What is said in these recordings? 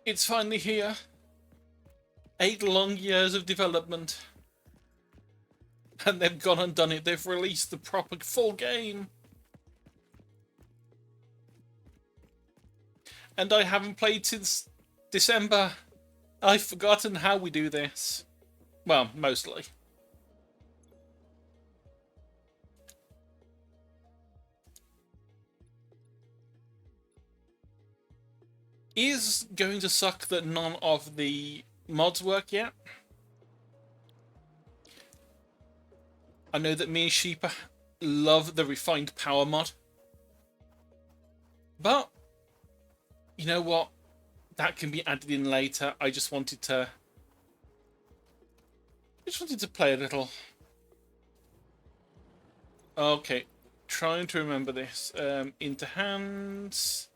It's finally here. 8 long years of development. And they've gone and done it. They've released the proper full game. And I haven't played since December. I've forgotten how we do this. Well, mostly. Is going to suck that none of the mods work yet. I know that me and Sheepa love the refined power mod. But, you know what? That can be added in later. I just wanted to play a little. Okay, trying to remember this. Into hands.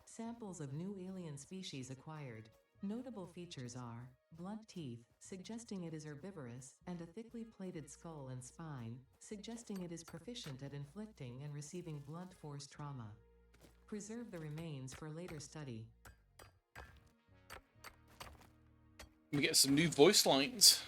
Samples of new alien species acquired. Notable features are blunt teeth, suggesting it is herbivorous, and a thickly plated skull and spine, suggesting it is proficient at inflicting and receiving blunt force trauma. Preserve the remains for later study. We get some new voice lines.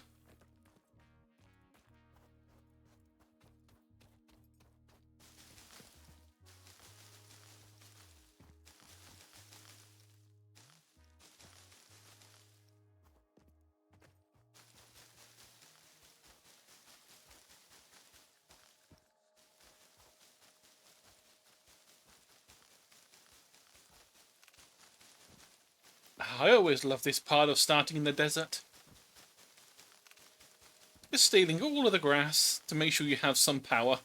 I always love this part of starting in the desert. Just stealing all of the grass to make sure you have some power.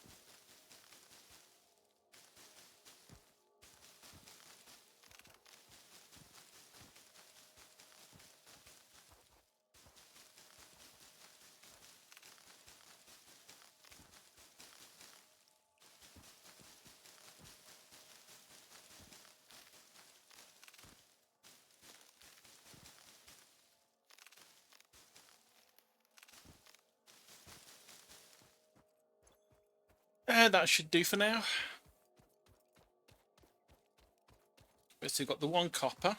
That should do for now. We've got the 1 copper.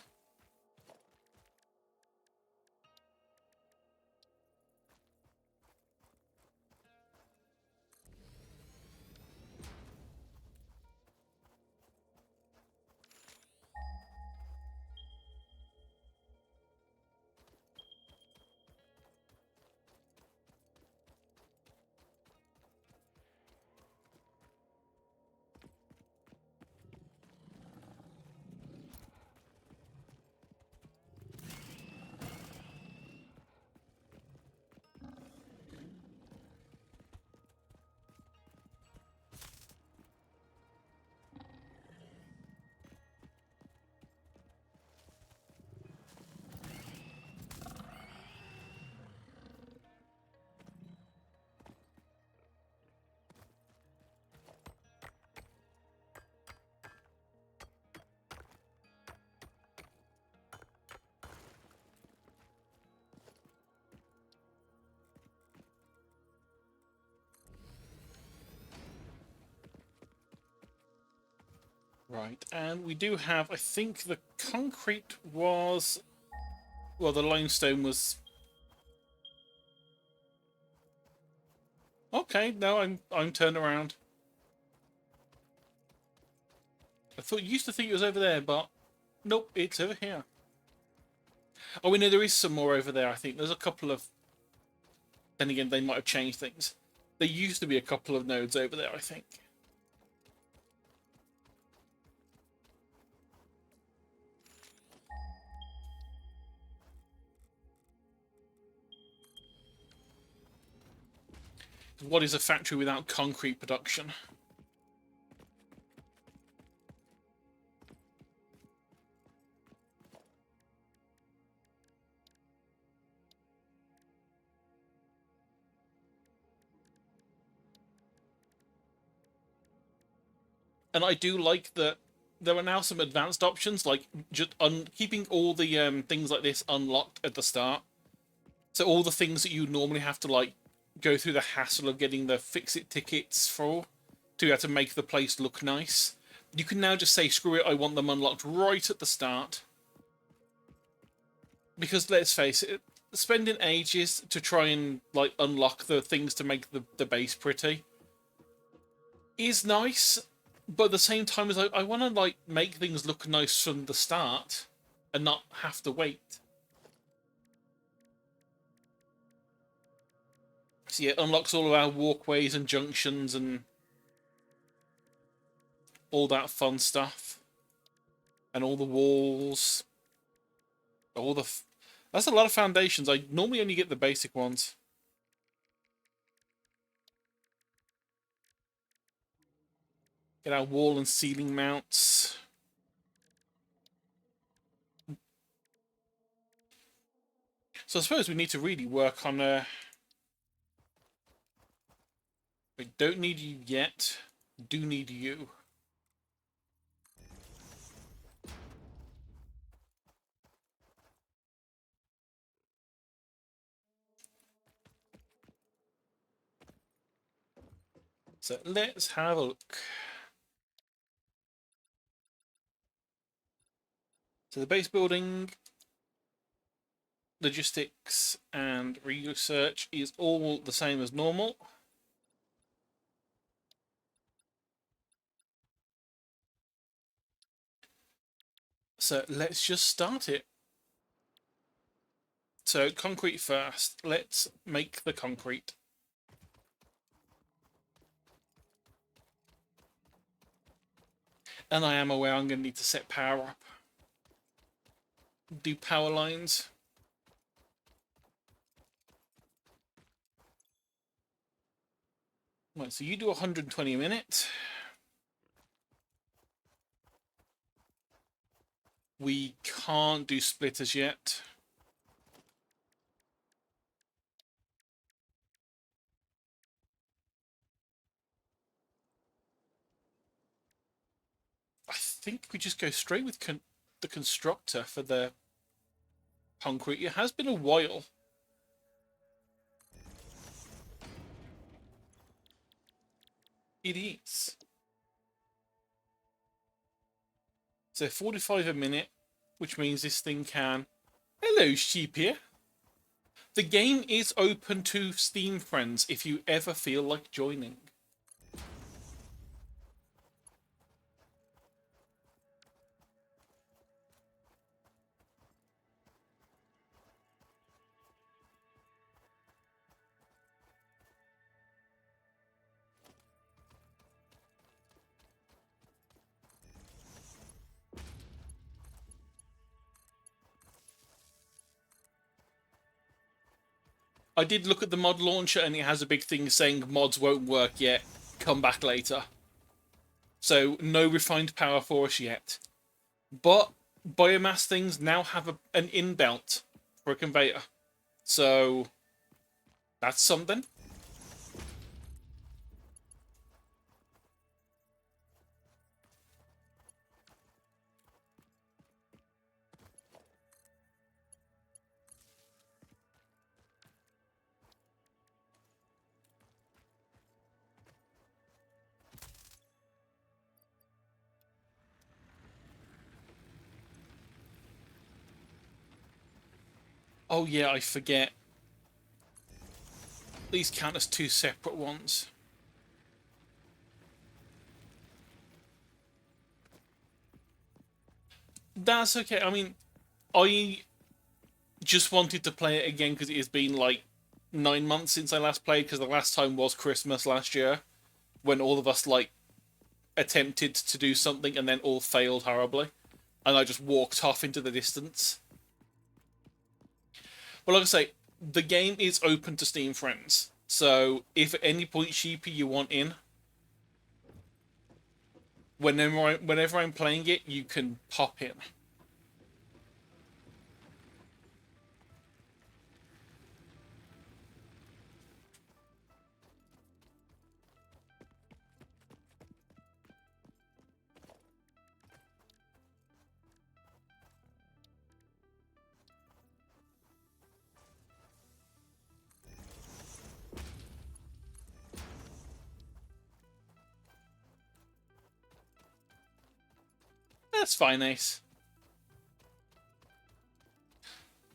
Right, and we do have, I think the concrete was, well, the limestone was. Okay, no, I'm turned around. I thought you used to think it was over there, but nope, it's over here. Oh, we know there is some more over there. I think there's a couple of. Then again, they might have changed things. There used to be a couple of nodes over there, I think. What is a factory without concrete production? And I do like that there are now some advanced options, like just keeping all the things like this unlocked at the start. So all the things that you normally have to like go through the hassle of getting the fix-it tickets for to have to make the place look nice. You can now just say, screw it, I want them unlocked right at the start. Because let's face it, spending ages to try and like unlock the things to make the base pretty is nice, but at the same time as I want to like make things look nice from the start and not have to wait. So yeah, it unlocks all of our walkways and junctions and all that fun stuff, and all the walls, all the. That's a lot of foundations. I normally only get the basic ones. Get our wall and ceiling mounts. So I suppose we need to really work on we don't need you yet. Do need you. So let's have a look. So the base building, logistics, and research is all the same as normal. So let's just start it. So concrete first. Let's make the concrete. And I am aware I'm going to need to set power up. Do power lines. Right, so you do 120 a minute. We can't do splitters yet. I think we just go straight with the constructor for the concrete. It has been a while. It is. So 45 a minute, which means this thing can... Hello, sheep here. The game is open to Steam friends if you ever feel like joining. I did look at the mod launcher and it has a big thing saying mods won't work yet. Come back later. So no refined power for us yet. But biomass things now have an in-belt for a conveyor. So that's something. Oh yeah, I forget. These count as two separate ones. That's okay. I mean, I just wanted to play it again because it has been like 9 months since I last played, because the last time was Christmas last year when all of us like attempted to do something and then all failed horribly and I just walked off into the distance. But like I say, the game is open to Steam friends. So if at any point, Sheepy, you want in, whenever I'm playing it, you can pop in. That's fine, Ace.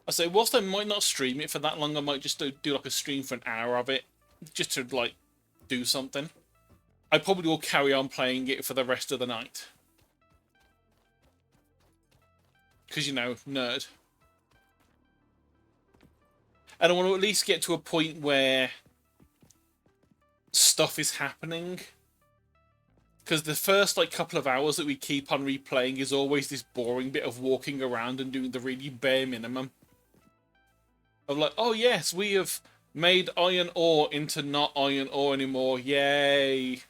I say, whilst I might not stream it for that long, I might just do like a stream for an hour of it, just to like do something. I probably will carry on playing it for the rest of the night. Because, you know, nerd. And I want to at least get to a point where stuff is happening. Because the first like couple of hours that we keep on replaying is always this boring bit of walking around and doing the really bare minimum. Of like, oh yes, we have made iron ore into not iron ore anymore. Yay.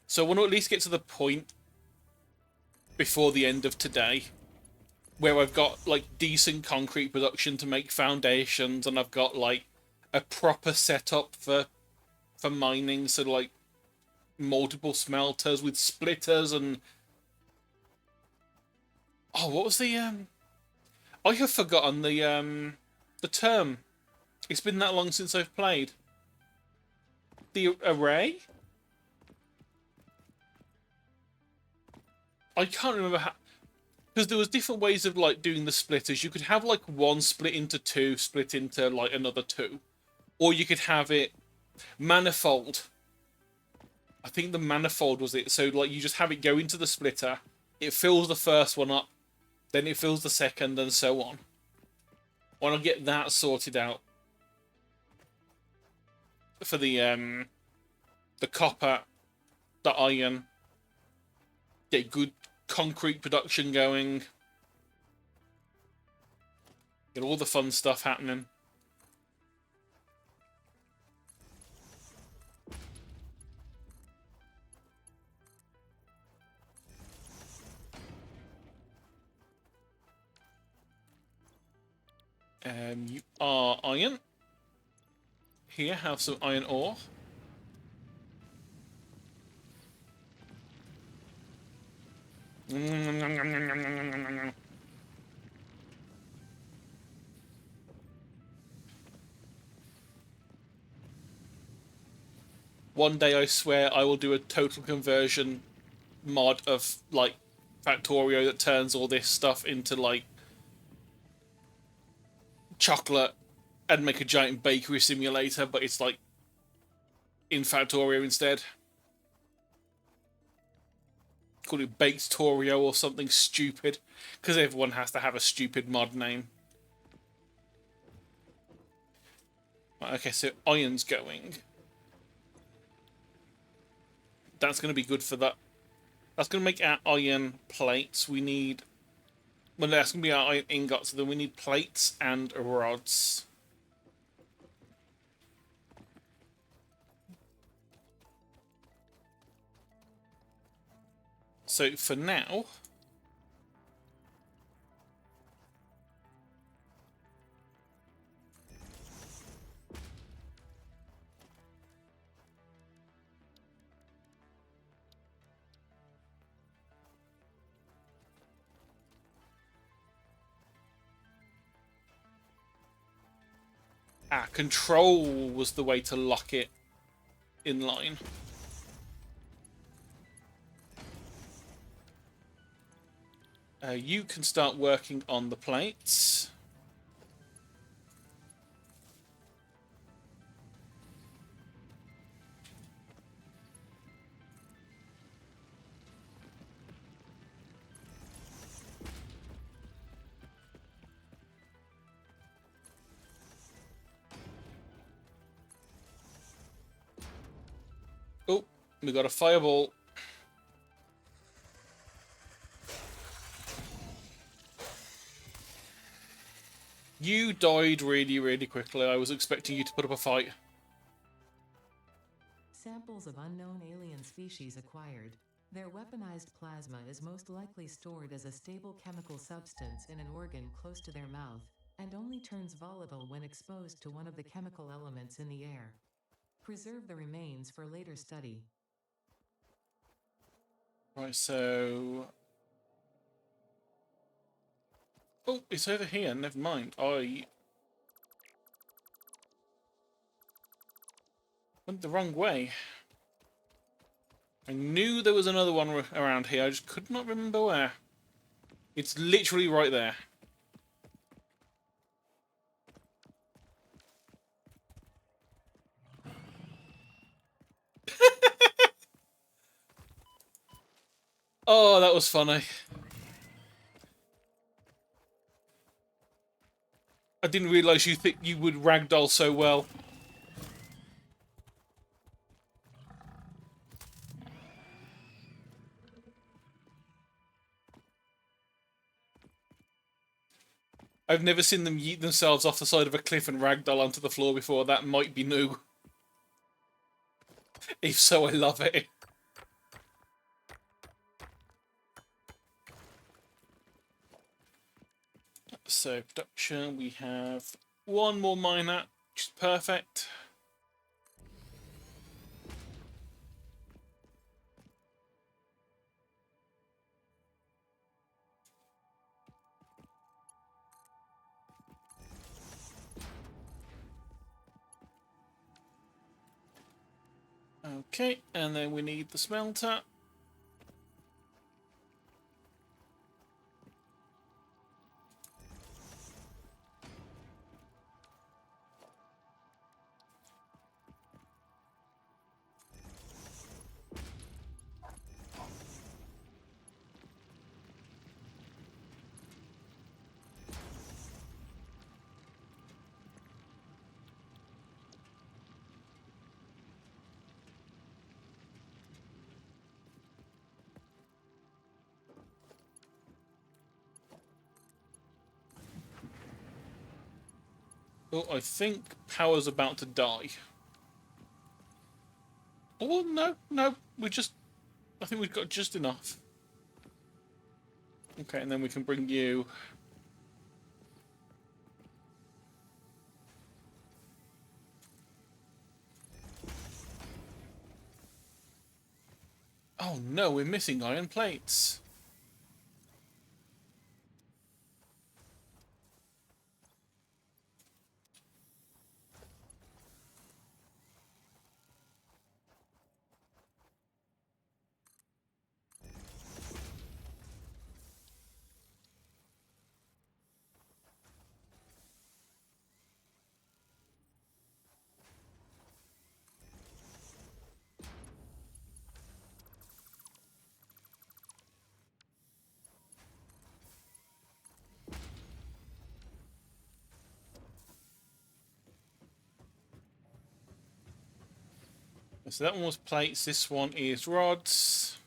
So I want to at least get to the point before the end of today where I've got like decent concrete production to make foundations, and I've got like a proper setup for mining, so like multiple smelters with splitters and oh, what was the I have forgotten the term. It's been that long since I've played. The array? I can't remember how, because there was different ways of like doing the splitters. You could have like one split into two, split into like another two, or you could have it manifold. I think the manifold was it. So like you just have it go into the splitter, it fills the first one up, then it fills the second, and so on. I want to get that sorted out for the copper, the iron. Get good concrete production going. Get all the fun stuff happening. You are iron. Here, have some iron ore. One day, I swear, I will do a total conversion mod of, like, Factorio that turns all this stuff into, like, chocolate and make a giant bakery simulator, but it's, like, in Factorio instead. Call it Baked Torio or something stupid, because everyone has to have a stupid mod name. Right, okay, so iron's going. That's going to be good for that. That's going to make our iron plates. We need... Well, that's going to be our iron ingots, so then we need plates and rods. So for now... control was the way to lock it in line. You can start working on the plates. Oh, we got a fireball. You died really, really quickly. I was expecting you to put up a fight. Samples of unknown alien species acquired. Their weaponized plasma is most likely stored as a stable chemical substance in an organ close to their mouth, and only turns volatile when exposed to one of the chemical elements in the air. Preserve the remains for later study. Right, so... Oh, it's over here. Never mind. Went the wrong way. I knew there was another one around here. I just could not remember where. It's literally right there. Oh, that was funny. I didn't realise you think you would ragdoll so well. I've never seen them yeet themselves off the side of a cliff and ragdoll onto the floor before. That might be new. If so, I love it. So, production, we have one more miner, which is perfect. Okay, and then we need the smelter. Oh, I think power's about to die. Oh, no, I think we've got just enough. Okay, and then we can bring you... Oh no, we're missing iron plates. So that one was plates, this one is rods.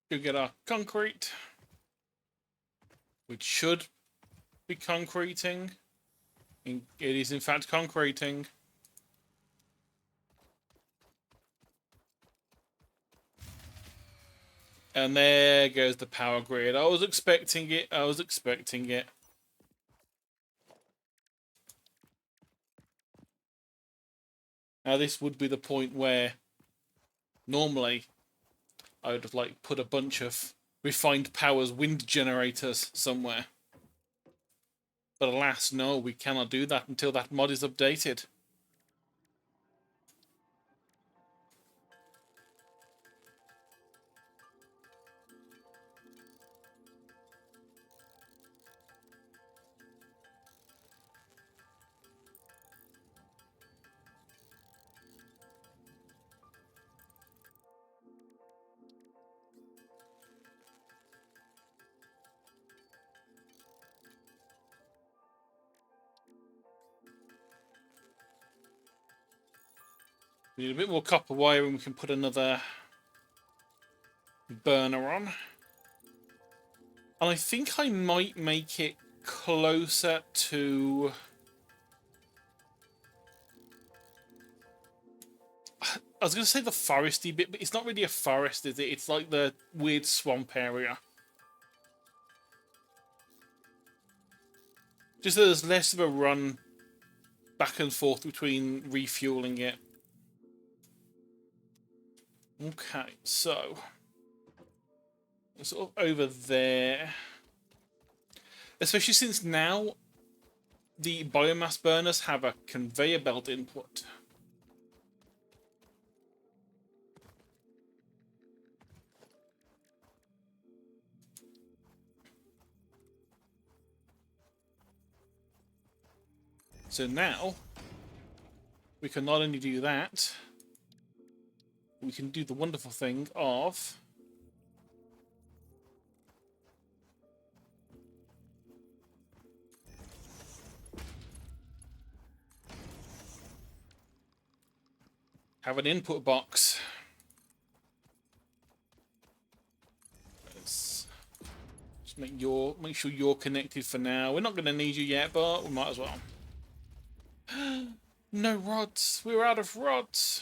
Go get our concrete, which should be concreting. It is in fact concreting. And there goes the power grid. I was expecting it. I was expecting it. Now this would be the point where normally I would have like put a bunch of refined powers wind generators somewhere. But alas, no, we cannot do that until that mod is updated. We need a bit more copper wire and we can put another burner on. And I think I might make it closer to... I was going to say the foresty bit, but it's not really a forest, is it? It's like the weird swamp area. Just so there's less of a run back and forth between refueling it. Okay, so sort of over there, especially since now the biomass burners have a conveyor belt input. So now we can not only do that, we can do the wonderful thing of have an input box. Let's just make sure you're connected for now. We're not going to need you yet, but we might as well. No rods. We're out of rods.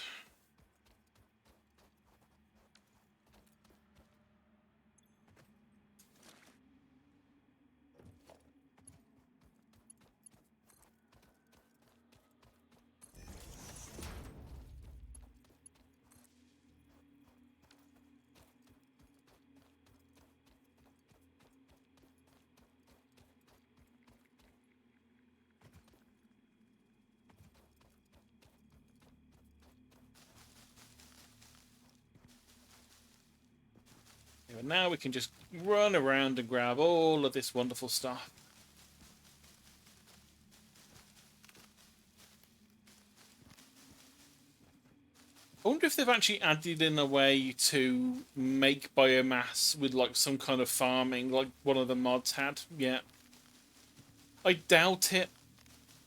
And now we can just run around and grab all of this wonderful stuff. I wonder if they've actually added in a way to make biomass with like some kind of farming, like one of the mods had. Yeah, I doubt it,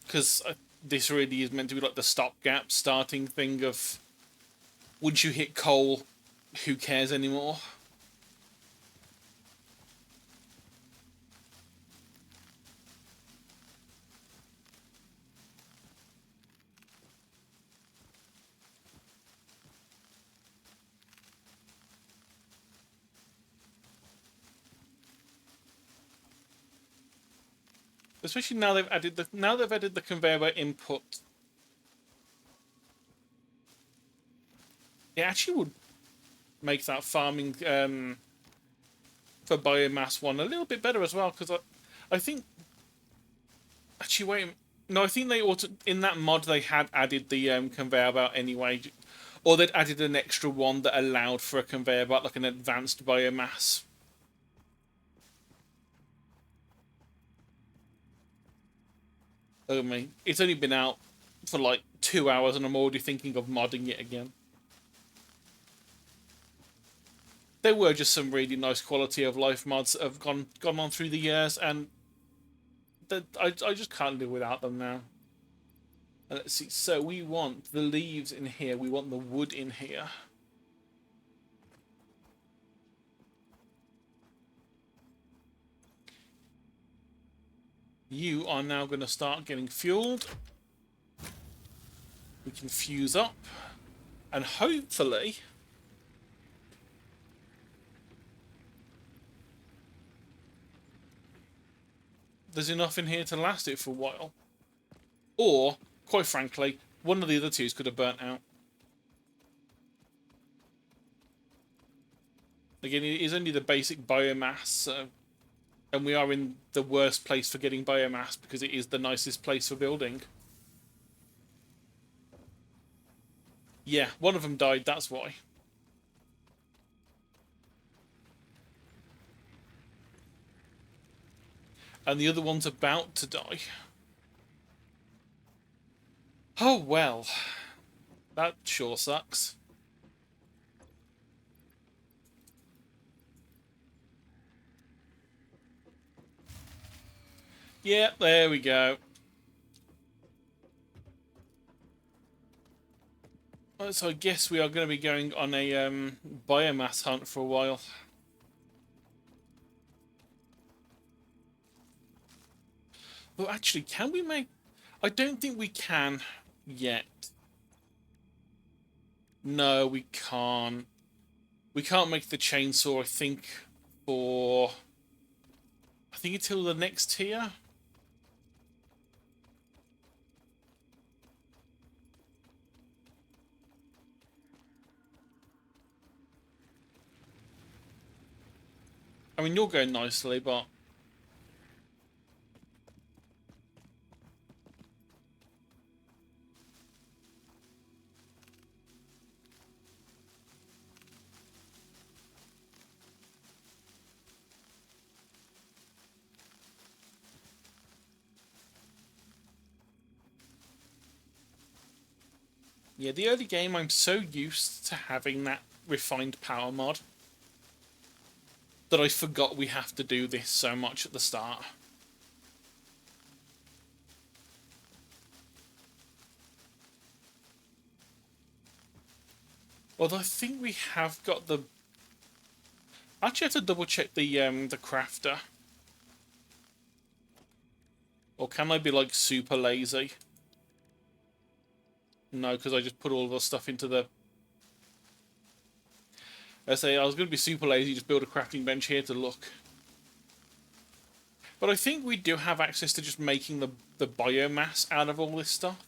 because this really is meant to be like the stopgap starting thing of once you hit coal, who cares anymore? Especially now they've added the conveyor belt input. It actually would make that farming for biomass one a little bit better as well, because I think actually wait, no, I think they in that mod they had added the conveyor belt anyway, or they'd added an extra one that allowed for a conveyor belt, like an advanced biomass. Oh me, it's only been out for like 2 hours and I'm already thinking of modding it again. There were just some really nice quality of life mods that have gone on through the years, and I just can't live without them now. Let's see. So we want the leaves in here. We want the wood in here. You are now going to start getting fueled. We can fuse up, and hopefully there's enough in here to last it for a while. Or, quite frankly, one of the other twos could have burnt out. Again, it is only the basic biomass, so, and we are in the worst place for getting biomass because it is the nicest place for building. Yeah, one of them died, that's why. And the other one's about to die. Oh well. That sure sucks. Yeah, there we go. So I guess we are going to be going on a biomass hunt for a while. Well, actually, can we make... I don't think we can yet. No, we can't. We can't make the chainsaw, I think, for... I think until the next tier. I mean, you're going nicely, but... Yeah, the early game, I'm so used to having that refined power mod that I forgot we have to do this so much at the start. Although I think we have got the... I actually have to double check the crafter. Or can I be like super lazy? No, because I just put all the stuff into the... I say I was going to be super lazy, just build a crafting bench here to look. But I think we do have access to just making the biomass out of all this stuff,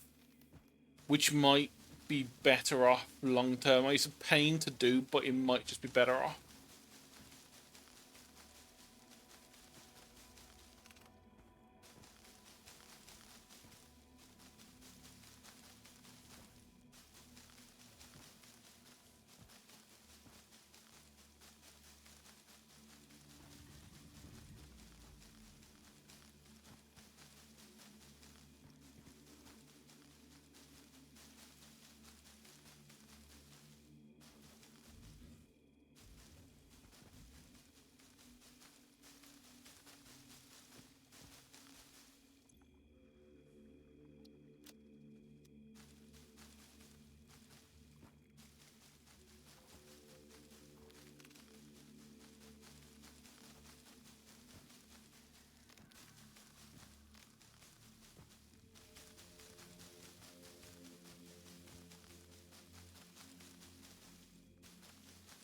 which might be better off long term. It's a pain to do, but it might just be better off.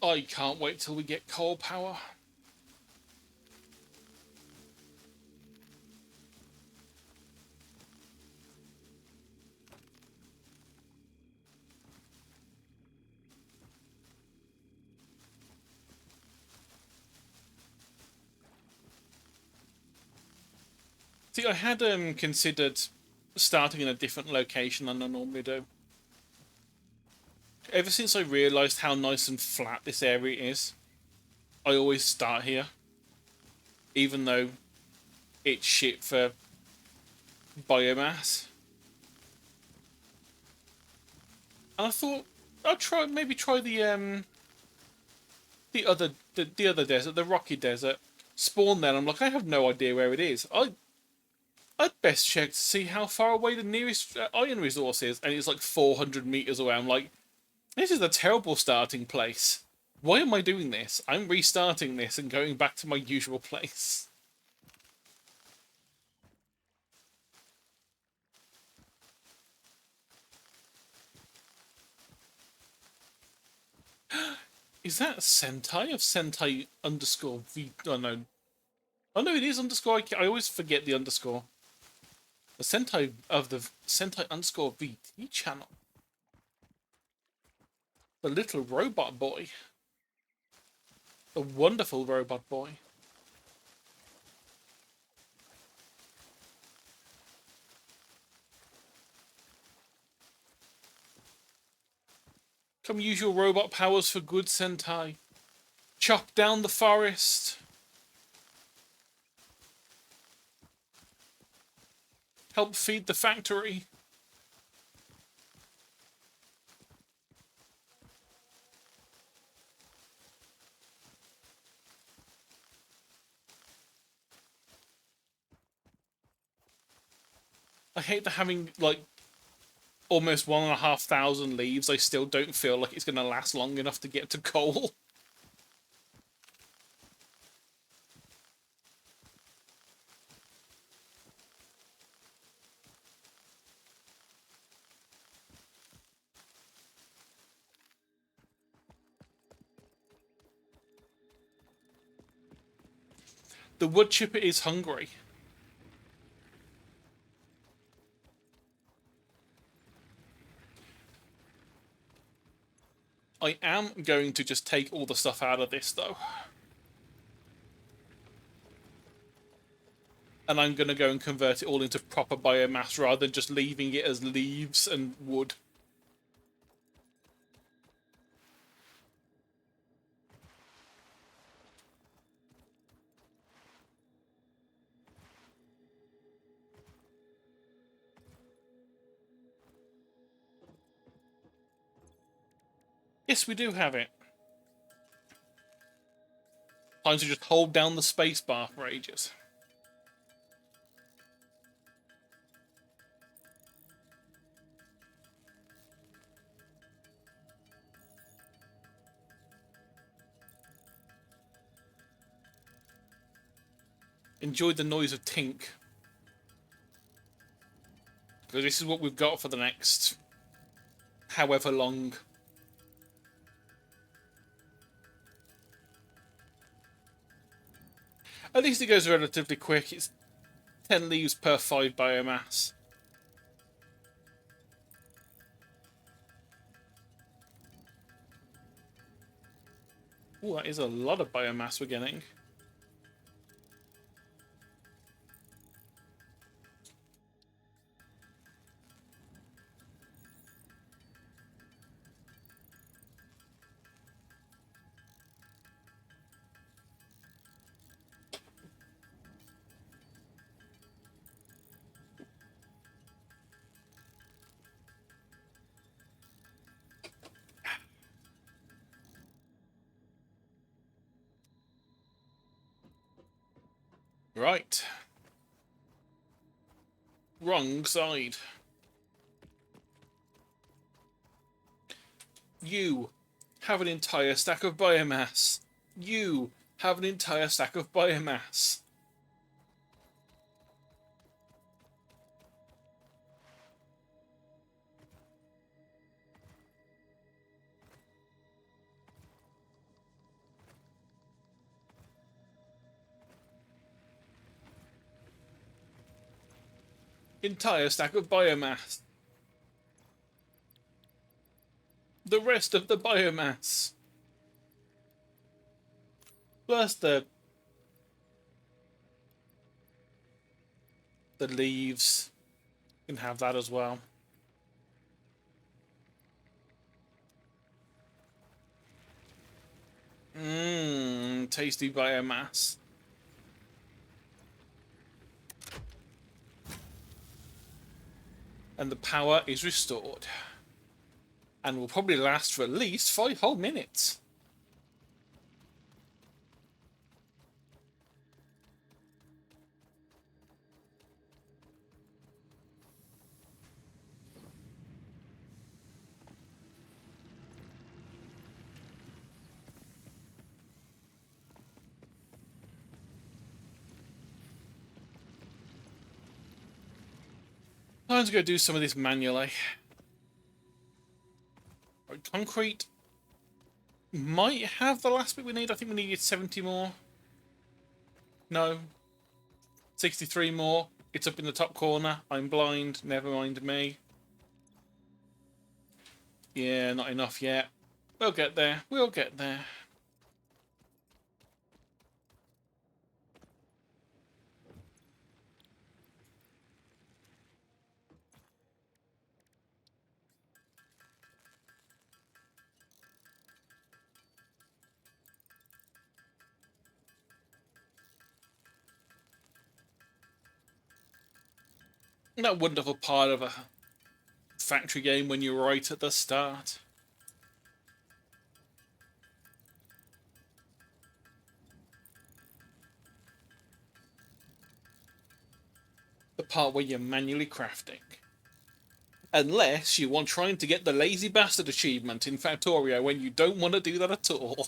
I can't wait till we get coal power. See, I had considered starting in a different location than I normally do. Ever since I realised how nice and flat this area is, I always start here. Even though it's shit for biomass. And I thought I'd maybe try the other desert, the rocky desert. Spawn there, and I'm like, I have no idea where it is. I'd best check to see how far away the nearest iron resource is, and it's like 400 meters away. I'm like, this is a terrible starting place. Why am I doing this? I'm restarting this and going back to my usual place. Is that Sentai of Sentai underscore V? Oh no. Oh no, it is underscore. I always forget the underscore. The Sentai of the Sentai underscore VT channel. The little robot boy. The wonderful robot boy. Come use your robot powers for good, Sentai. Chop down the forest. Help feed the factory. I hate that having, like, almost 1,500 leaves, I still don't feel like it's going to last long enough to get to coal. The wood chipper is hungry. I am going to just take all the stuff out of this, though. and I'm going to go and convert it all into proper biomass rather than just leaving it as leaves and wood. Yes, we do have it. Time to just hold down the space bar for ages. Enjoy the noise of tink. Because this is what we've got for the next however long. At least it goes relatively quick. It's 10 leaves per 5 biomass. Oh, that is a lot of biomass we're getting. Right. Wrong side. You have an entire stack of biomass. You have an entire stack of biomass. Entire stack of biomass. The rest of the biomass. Plus the leaves. You can have that as well. Mmm, tasty biomass. And the power is restored. And will probably last for at least 5 whole minutes. Time to go do some of this manually. Right, concrete might have the last bit we need. I think we needed 70 more. No. 63 more. It's up in the top corner. I'm blind. Never mind me. Yeah, not enough yet. We'll get there. We'll get there. That wonderful part of a factory game when you're right at the start. The part where you're manually crafting. Unless you want trying to get the lazy bastard achievement in Factorio when you don't want to do that at all.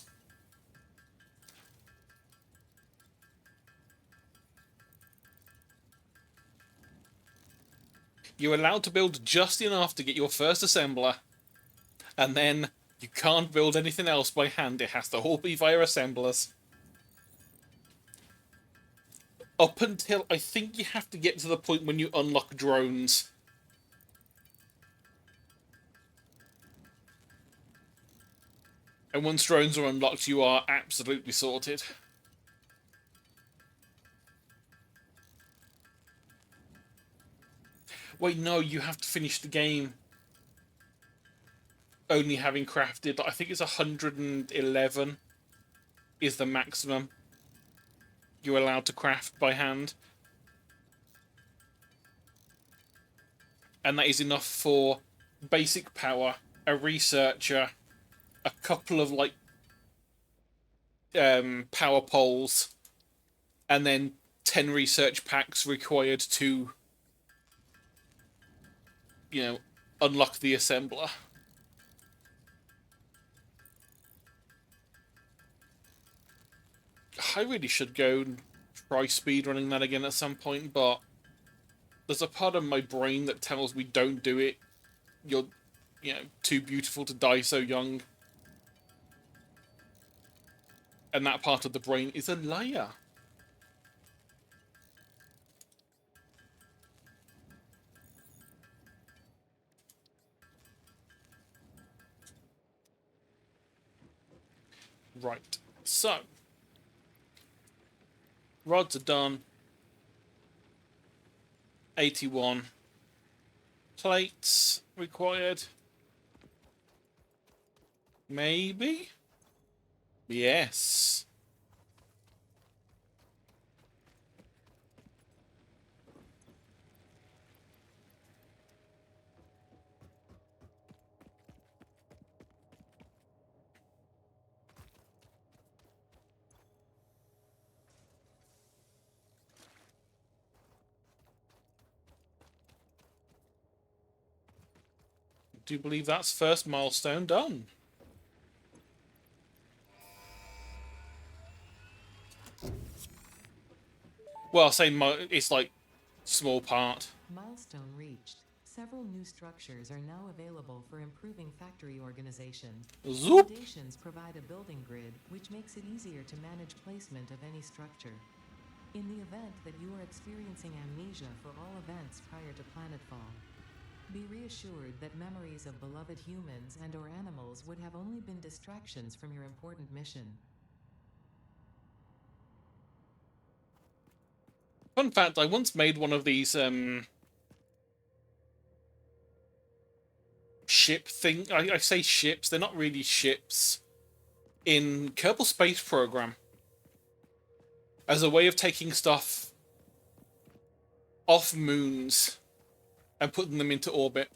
You're allowed to build just enough to get your first assembler, and then you can't build anything else by hand. It has to all be via assemblers. Up until I think you have to get to the point when you unlock drones. And once drones are unlocked, you are absolutely sorted. Wait, no, you have to finish the game only having crafted, I think it's 111 is the maximum you're allowed to craft by hand. And that is enough for basic power, a researcher, a couple of like power poles, and then 10 research packs required to, unlock the assembler. I really should go and try speedrunning that again at some point, but there's a part of my brain that tells me don't do it. You're, too beautiful to die so young. And that part of the brain is a liar. Right, so rods are done. 81 plates required. Maybe? Yes. Do you believe that's first milestone done? Well, I'll say it's like small part. Milestone reached. Several new structures are now available for improving factory organization. Zoop! Foundations provide a building grid, which makes it easier to manage placement of any structure. In the event that you are experiencing amnesia for all events prior to planetfall, be reassured that memories of beloved humans and/or animals would have only been distractions from your important mission. Fun fact, I once made one of these ship thing. I say ships, they're not really ships. In Kerbal Space Program. As a way of taking stuff off moons and putting them into orbit.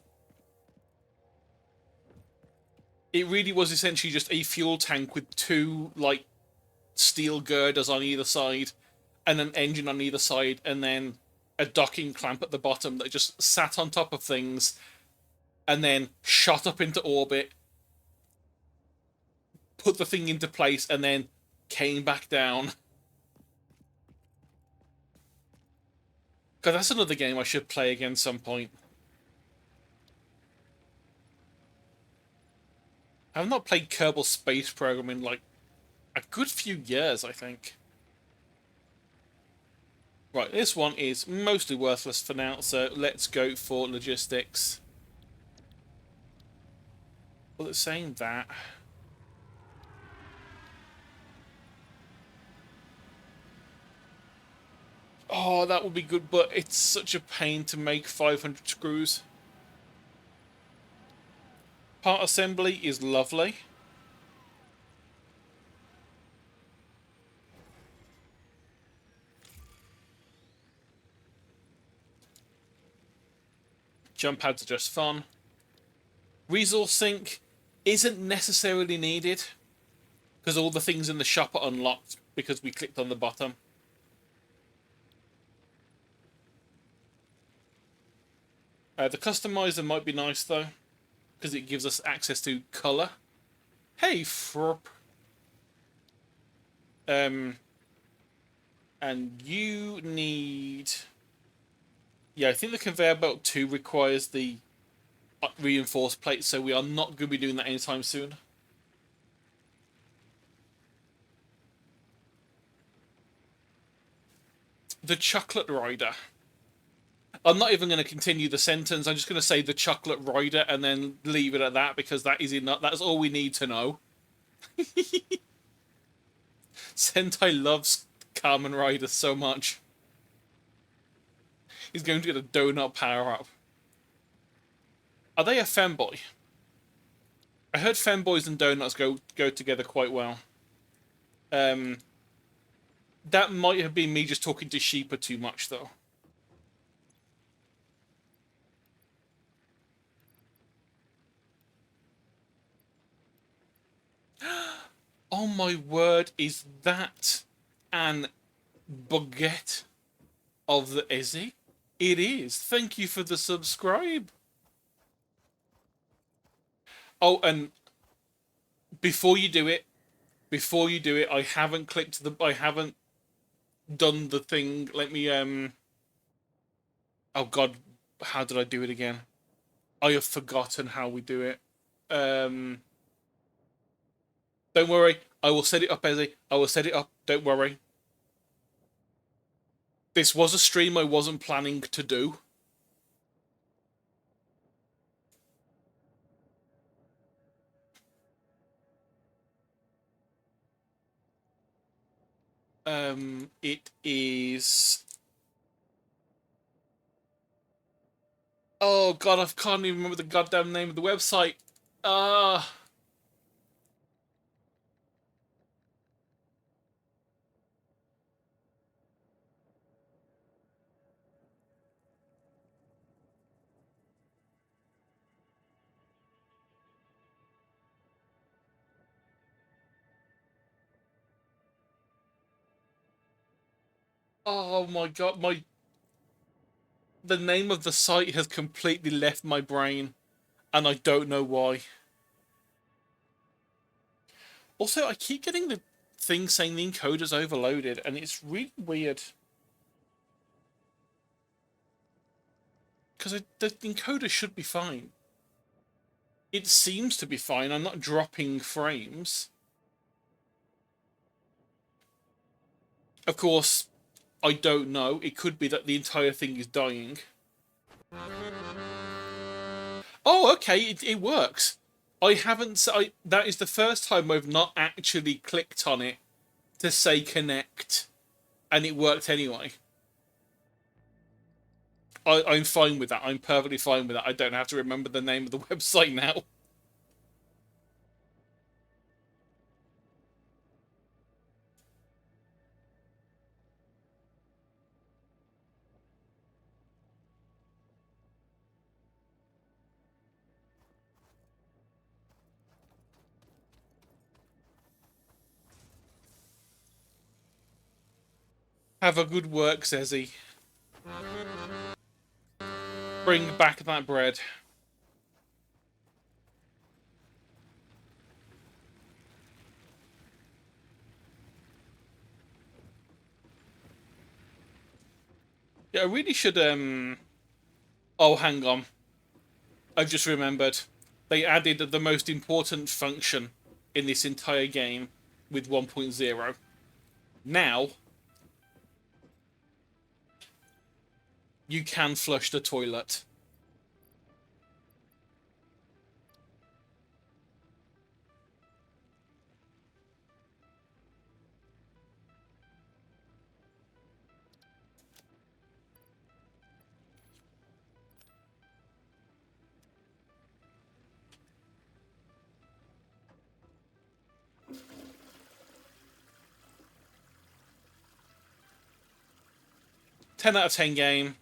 It really was essentially just a fuel tank with two, like, steel girders on either side and an engine on either side, and then a docking clamp at the bottom that just sat on top of things and then shot up into orbit, put the thing into place, and then came back down. God, that's another game I should play again some point. I've not played Kerbal Space Program in, like, a good few years, I think. Right, this one is mostly worthless for now, so let's go for logistics. Well, it's saying that. Oh, that would be good, but it's such a pain to make 500 screws. Part assembly is lovely. Jump pads are just fun. Resource sink isn't necessarily needed because all the things in the shop are unlocked because we clicked on the bottom. The customizer might be nice though, because it gives us access to color. Hey, Frop. And you need... Yeah, I think the conveyor belt 2 requires the reinforced plate, so we are not going to be doing that anytime soon. The chocolate rider. I'm not even going to continue the sentence. I'm just going to say the chocolate rider and then leave it at that, because that is enough. That's all we need to know. Sentai loves Kamen Rider so much. He's going to get a donut power-up. Are they a femboy? I heard femboys and donuts go together quite well. Um, that might have been me just talking to Sheepa too much, though. Oh my word, is that an baguette of the Izzy? It is. Thank you for the subscribe. Oh, and before you do it, I haven't done the thing. Let me oh god, how did I do it again? I have forgotten how we do it. Um don't worry, I will set it up, Ezzy. I will set it up, don't worry. This was a stream I wasn't planning to do. It is. Oh god, I can't even remember the goddamn name of the website. Ah. Oh my god, the name of the site has completely left my brain, and I don't know why. Also, I keep getting the thing saying the encoder's overloaded, and it's really weird. Because the encoder should be fine. It seems to be fine. I'm not dropping frames. Of course, I don't know. It could be that the entire thing is dying. Oh, okay, it works. I haven't. That is the first time I've not actually clicked on it to say connect, and it worked anyway. I'm fine with that. I'm perfectly fine with that. I don't have to remember the name of the website now. Have a good work, Zezzy. Bring back that bread. Yeah, I really should, Oh, hang on. I've just remembered. They added the most important function in this entire game with 1.0. Now, you can flush the toilet. Ten out of 10 game.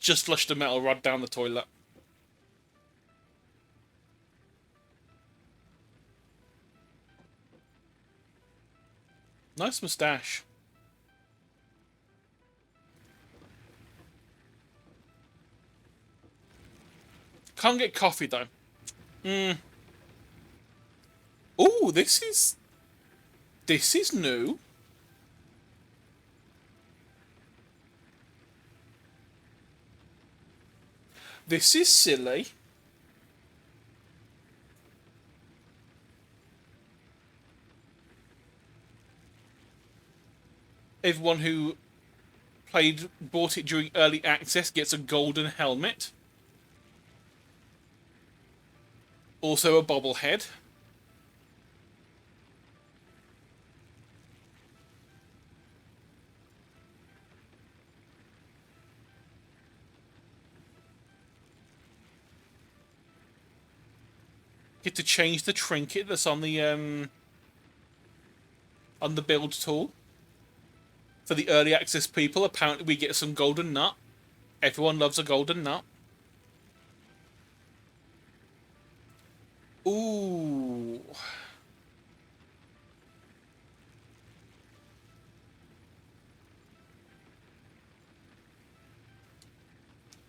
Just flushed a metal rod down the toilet. Nice moustache. Can't get coffee though. Oh, this is new. This is silly. Everyone who bought it during early access gets a golden helmet. Also a bobblehead. Get to change the trinket that's on the build tool. For the early access people, apparently we get some golden nut. Everyone loves a golden nut. Ooh.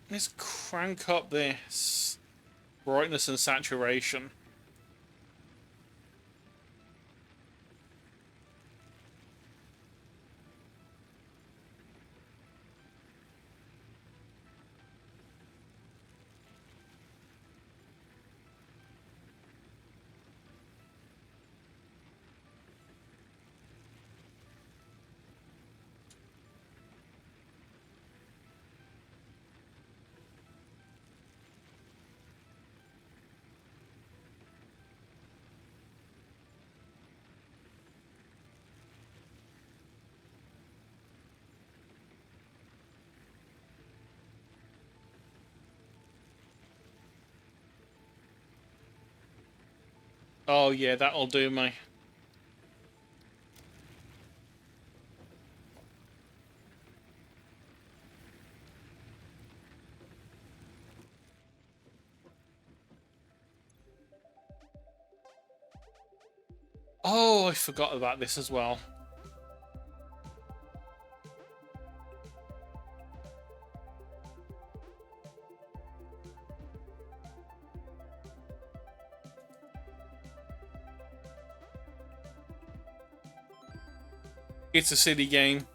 Let's crank up this brightness and saturation. Oh yeah, that'll do me. Oh, I forgot about this as well. It's a silly game.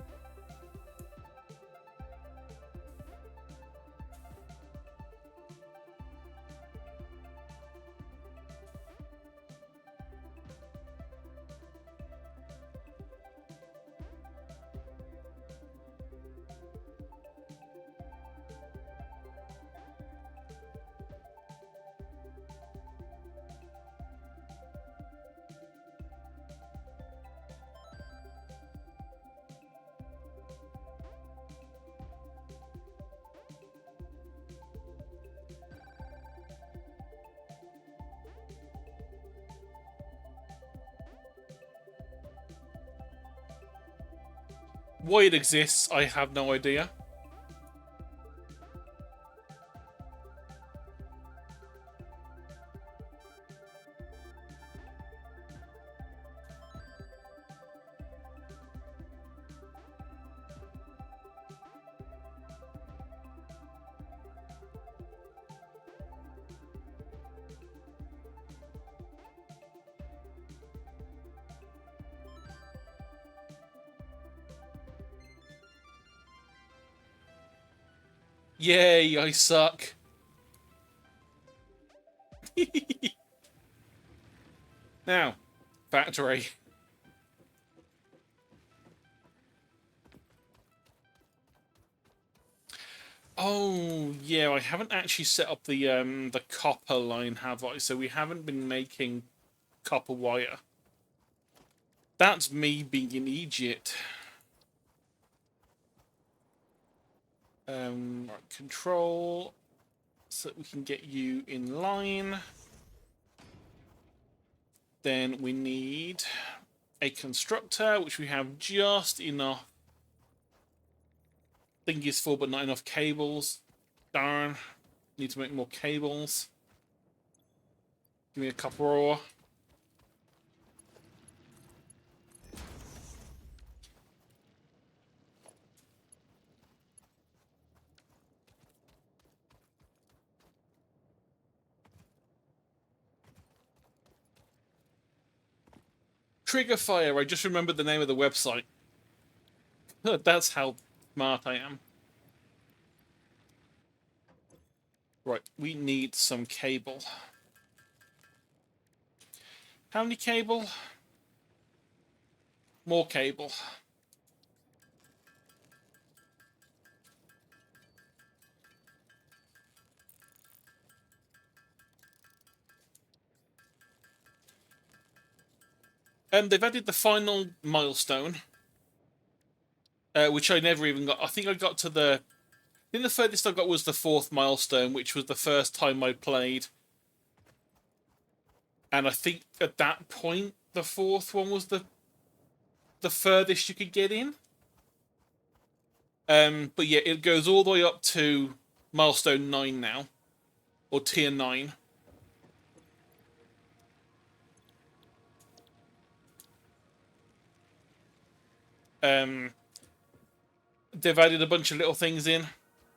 Why it exists, I have no idea. Yay, I suck. Now, factory. Oh, yeah, I haven't actually set up the copper line, have I? So we haven't been making copper wire. That's me being an idiot. Right, control, so that we can get you in line. Then we need a constructor, which we have just enough thingies for, but not enough cables. Darn. Need to make more cables. Give me a copper ore. Trigger Fire, I just remembered the name of the website. That's how smart I am. Right, we need some cable. How many cable? More cable. They've added the final milestone, which I never even got. I think I got to the... I think the furthest I got was the 4th milestone, which was the first time I played. And I think at that point, the fourth one was the furthest you could get in. But yeah, it goes all the way up to milestone 9 now, or tier 9. Um, they've added a bunch of little things in,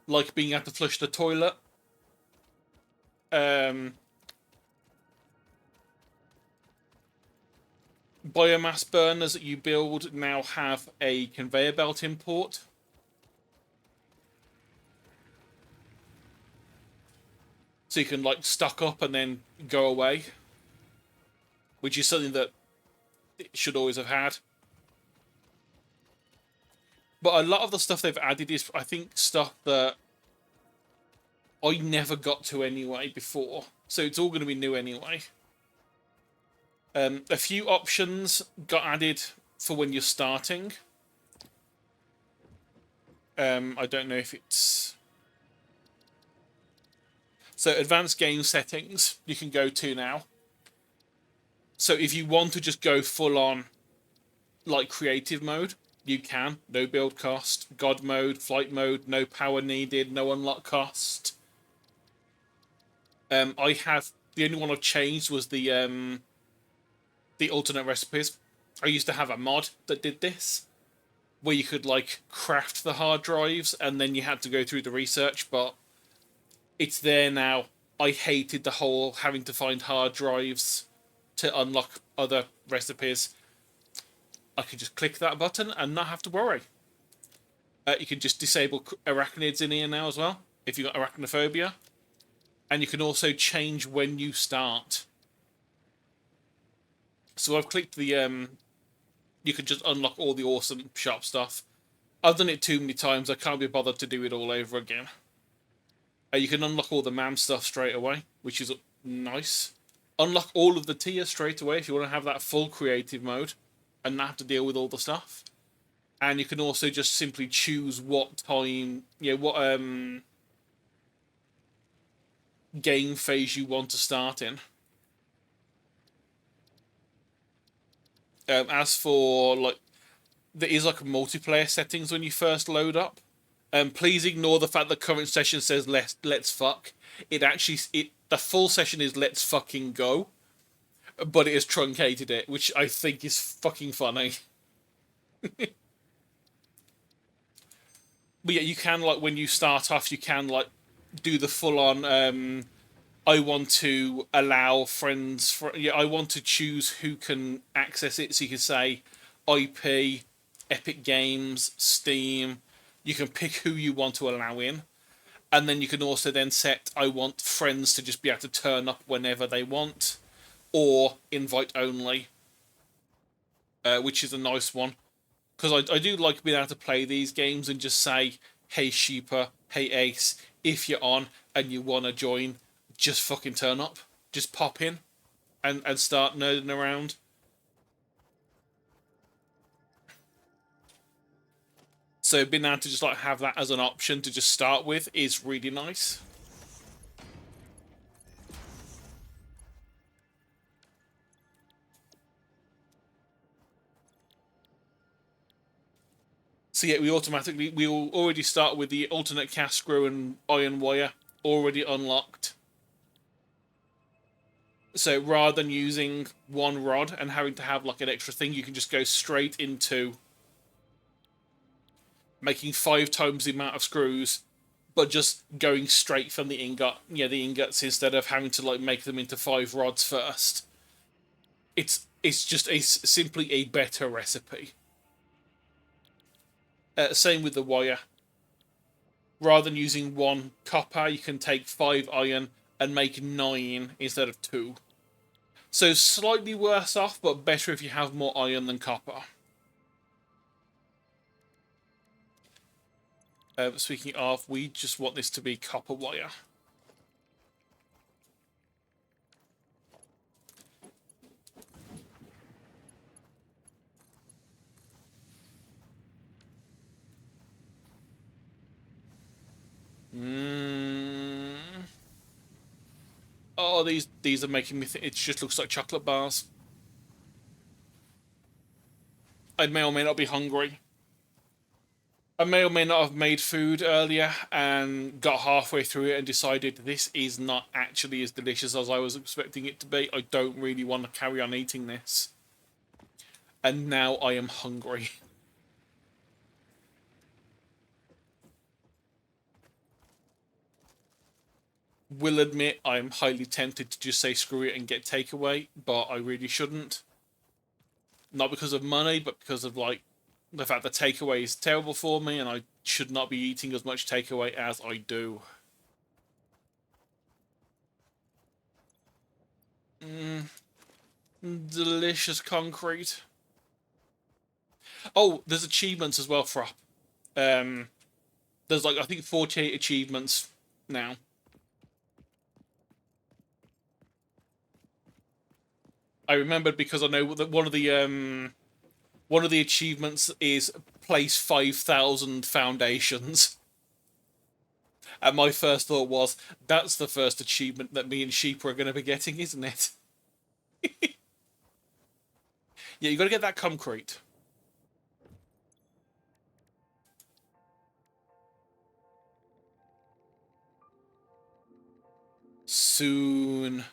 like being able to flush the toilet. Biomass burners that you build now have a conveyor belt import. So you can like stock up and then go away, which is something that it should always have had. But a lot of the stuff they've added is, I think, stuff that I never got to anyway before. So it's all going to be new anyway. A few options got added for when you're starting. I don't know if it's... So advanced game settings you can go to now. So if you want to just go full on like creative mode, you can. No build cost. God mode, flight mode, no power needed, no unlock cost. I have... The only one I've changed was the alternate recipes. I used to have a mod that did this, where you could like craft the hard drives and then you had to go through the research, but it's there now. I hated the whole having to find hard drives to unlock other recipes. I could just click that button and not have to worry. You can just disable arachnids in here now as well, if you've got arachnophobia. And you can also change when you start. So I've clicked the... you can just unlock all the awesome shop stuff. I've done it too many times, I can't be bothered to do it all over again. You can unlock all the MAM stuff straight away, which is nice. Unlock all of the tiers straight away if you want to have that full creative mode and not have to deal with all the stuff. And you can also just simply choose what time, what game phase you want to start in. As for like, there is like multiplayer settings when you first load up. Please ignore the fact that current session says let's fuck. The full session is let's fucking go, but it has truncated it, which I think is fucking funny. But yeah, you can like when you start off, you can like do the full on. I want to allow friends. I want to choose who can access it. So you can say IP, Epic Games, Steam. You can pick who you want to allow in. And then you can also then set, I want friends to just be able to turn up whenever they want. Or invite only. Which is a nice one. Because I do like being able to play these games and just say, hey Sheeper, hey Ace, if you're on and you want to join, just fucking turn up. Just pop in and start nerding around. So being able to just like have that as an option to just start with is really nice. So yeah, we'll already start with the alternate cast screw and iron wire already unlocked. So rather than using one rod and having to have like an extra thing, you can just go straight into making 5 times the amount of screws, but just going straight from the ingot. Yeah, the ingots instead of having to like make them into 5 rods first. It's just simply a better recipe. Same with the wire. Rather than using 1 copper, you can take 5 iron and make 9 instead of 2. So slightly worse off, but better if you have more iron than copper. Speaking of, we just want this to be copper wire. lot of these are making me think it just looks like chocolate bars. I may or may not be hungry. I may or may not have made food earlier and got halfway through it and decided this is not actually as delicious as I was expecting it to be. I don't really want to carry on eating this. And now I am hungry. Will admit I'm highly tempted to just say screw it and get takeaway, but I really shouldn't. Not because of money, but because of like the fact that takeaway is terrible for me and I should not be eating as much takeaway as I do. Delicious concrete. Oh, there's achievements as well for there's like I think 48 achievements now. I remembered because I know that one of the achievements is place 5,000 foundations. And my first thought was, that's the first achievement that me and Sheep are going to be getting, isn't it? Yeah, you got to get that concrete. Soon.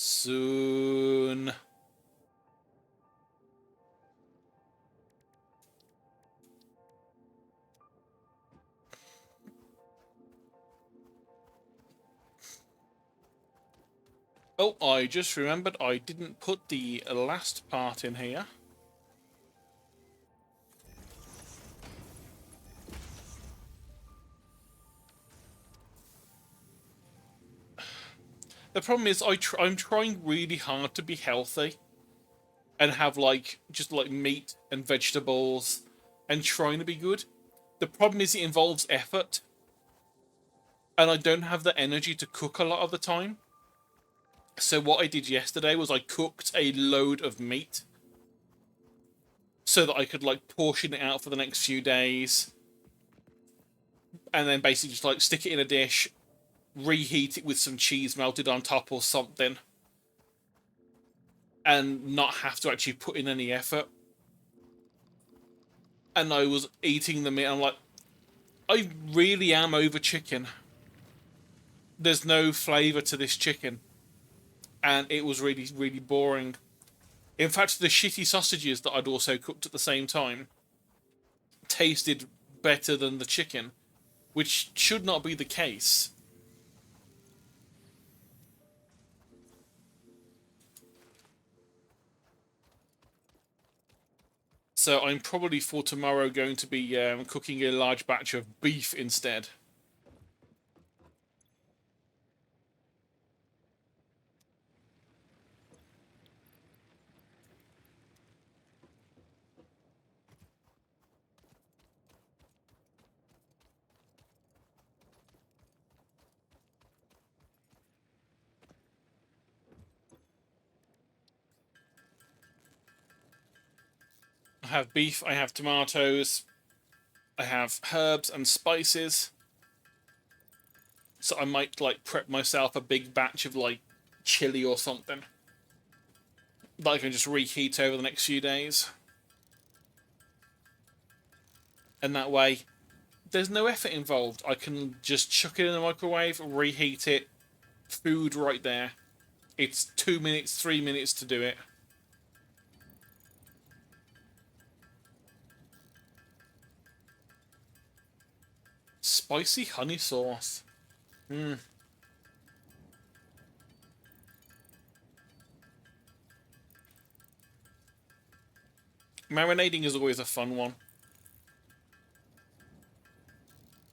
Soon. Oh, I just remembered I didn't put the last part in here. The problem is I'm trying really hard to be healthy and have like just like meat and vegetables and trying to be good. The problem is it involves effort and I don't have the energy to cook a lot of the time. So what I did yesterday was I cooked a load of meat so that I could like portion it out for the next few days and then basically just like stick it in a dish, reheat it with some cheese melted on top or something, and not have to actually put in any effort. And I was eating the meat, and I'm like, I really am over chicken. There's no flavour to this chicken. And it was really, really boring. In fact, the shitty sausages that I'd also cooked at the same time tasted better than the chicken, which should not be the case. So I'm probably for tomorrow going to be cooking a large batch of beef instead. I have beef, I have tomatoes, I have herbs and spices. So I might like prep myself a big batch of like chili or something that I can just reheat over the next few days. And that way, there's no effort involved. I can just chuck it in the microwave, reheat it, food right there. It's 2 minutes, 3 minutes to do it. Spicy honey sauce. Marinating is always a fun one.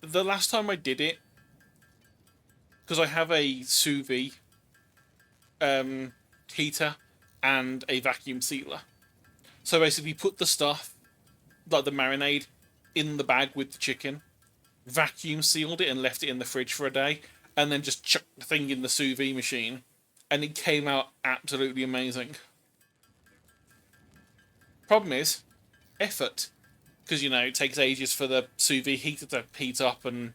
The last time I did it, because I have a sous vide heater and a vacuum sealer. So basically put the stuff, like the marinade, in the bag with the chicken, vacuum sealed it and left it in the fridge for a day, and then just chucked the thing in the sous vide machine, and it came out absolutely amazing. Problem is, effort. Because, you know, it takes ages for the sous vide heater to heat up and...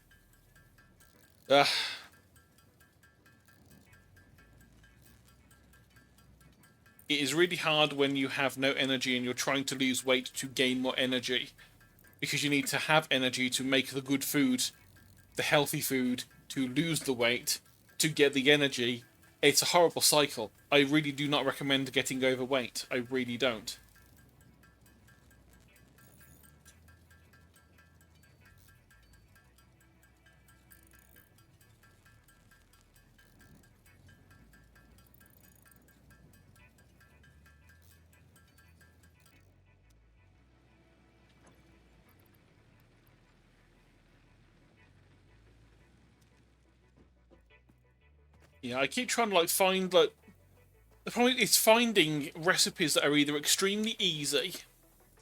It is really hard when you have no energy and you're trying to lose weight to gain more energy, because you need to have energy to make the good food, the healthy food, to lose the weight, to get the energy. It's a horrible cycle. I really do not recommend getting overweight. I really don't. Yeah, I keep trying to like find like the problem is finding recipes that are either extremely easy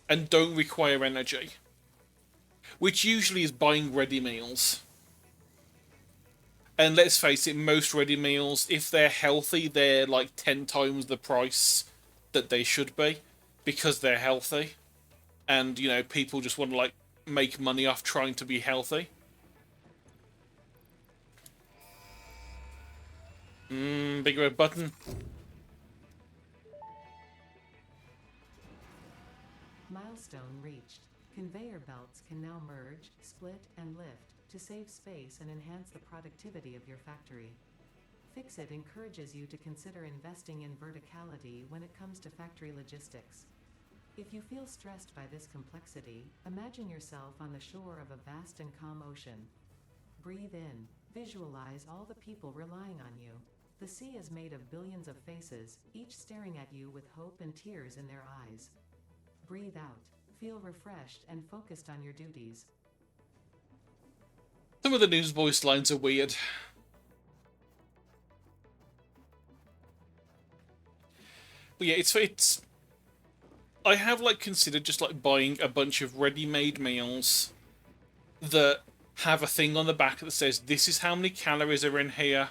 and don't require energy, which usually is buying ready meals. And let's face it, most ready meals, if they're healthy, they're like 10 times the price that they should be because they're healthy. And, you know, people just want to like make money off trying to be healthy. Big red button. Milestone reached. Conveyor belts can now merge, split, and lift to save space and enhance the productivity of your factory. Fixit encourages you to consider investing in verticality when it comes to factory logistics. If you feel stressed by this complexity, imagine yourself on the shore of a vast and calm ocean. Breathe in. Visualize all the people relying on you. The sea is made of billions of faces, each staring at you with hope and tears in their eyes. Breathe out. Feel refreshed and focused on your duties. Some of the news voice lines are weird. But yeah, it's I have like considered just like buying a bunch of ready-made meals that have a thing on the back that says this is how many calories are in here.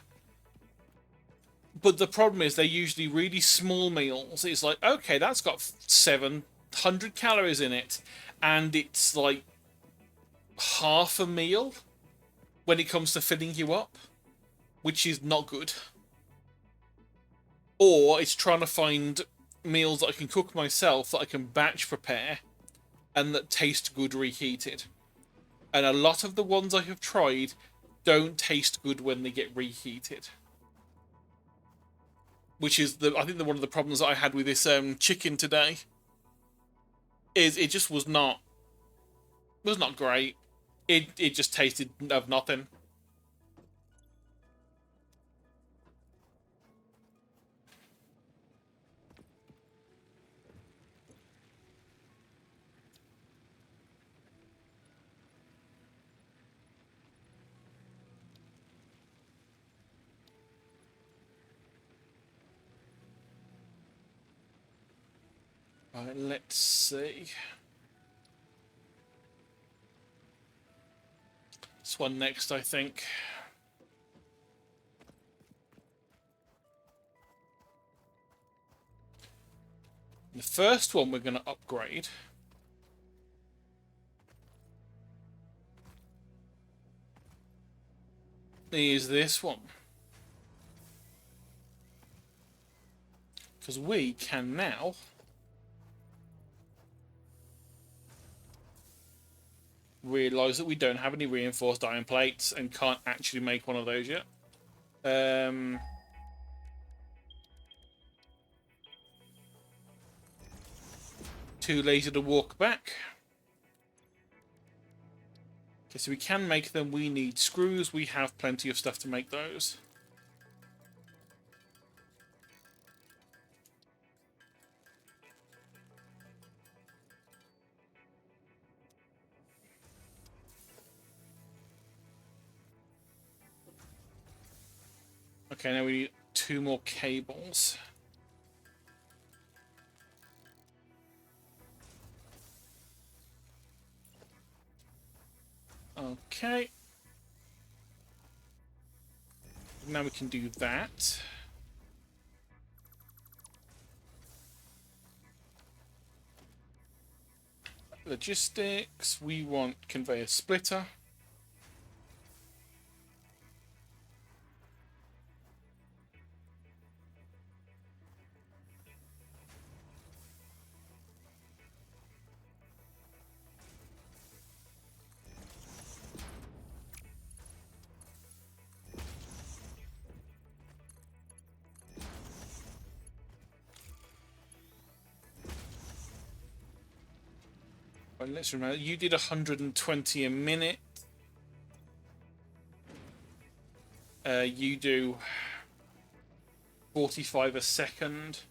But the problem is they're usually really small meals. It's like, okay, that's got 700 calories in it, and it's like half a meal when it comes to filling you up, which is not good. Or it's trying to find meals that I can cook myself, that I can batch prepare, and that taste good reheated. And a lot of the ones I have tried don't taste good when they get reheated. Which is, I think, one of the problems that I had with this chicken today. Is it just was not great. It just tasted of nothing. Right, let's see. This one next, I think. The first one we're going to upgrade is this one. Because we can now realise that we don't have any reinforced iron plates and can't actually make one of those yet. Too lazy to walk back. Okay, so we can make them. We need screws. We have plenty of stuff to make those. Okay, now we need 2 more cables. Okay. Now we can do that. Logistics. We want conveyor splitter. Right, let's remember, you did 120 a minute. You do 45 a second.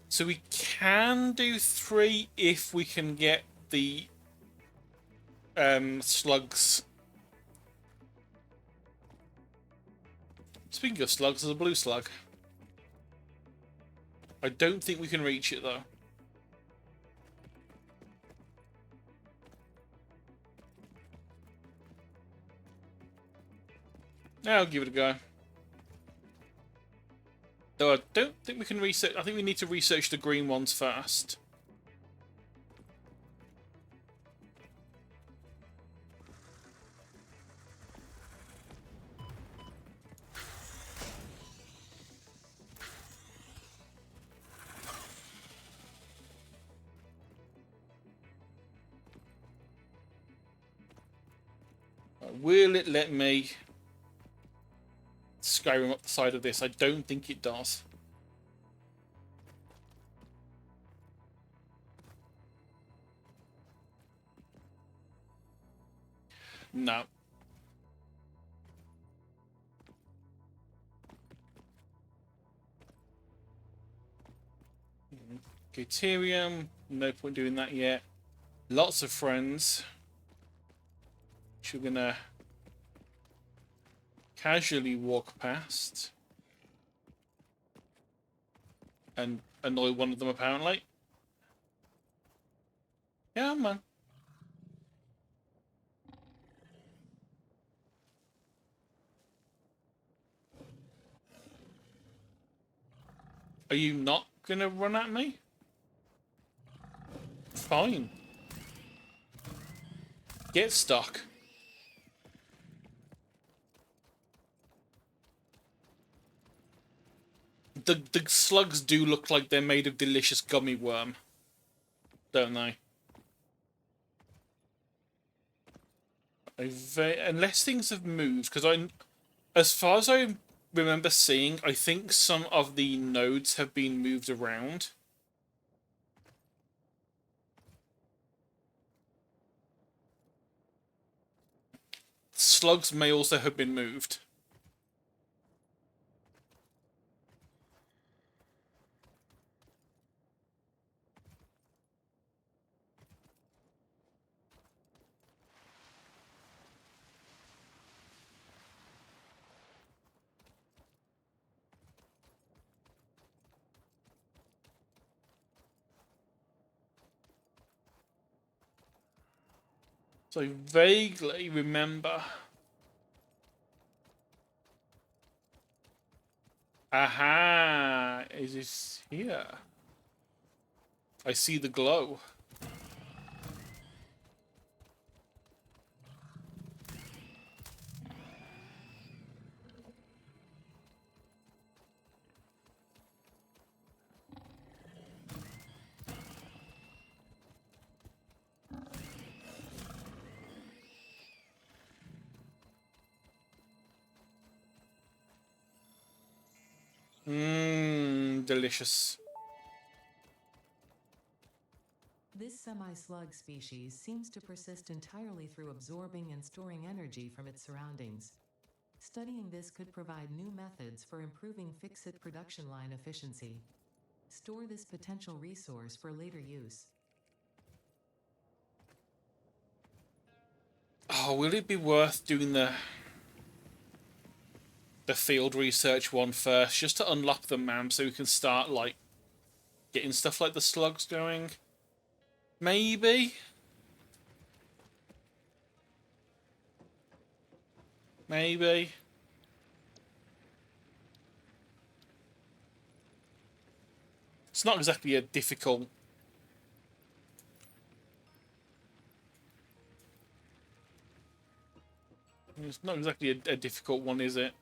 So we can do 3 if we can get the slugs. Speaking of slugs, there's a blue slug. I don't think we can reach it though. I'll give it a go. Though I don't think we can research. I think we need to research the green ones first. Will it let me Skyrim up the side of this? I don't think it does. No. Deuterium, no point doing that yet. Lots of friends. Which we're gonna casually walk past and annoy one of them apparently. Yeah, man. Are you not gonna run at me? Fine. Get stuck. The slugs do look like they're made of delicious gummy worm, don't they? Unless things have moved, because as far as I remember seeing, I think some of the nodes have been moved around. Slugs may also have been moved. So I vaguely remember. Aha! Is this here? I see the glow. Mmm, delicious. This semi-slug species seems to persist entirely through absorbing and storing energy from its surroundings. Studying this could provide new methods for improving fix-it production line efficiency. Store this potential resource for later use. Oh, will it be worth doing the field research one first, just to unlock the map so we can start, like, getting stuff like the slugs going? Maybe? Maybe? It's not exactly a difficult... It's not exactly a difficult one, is it?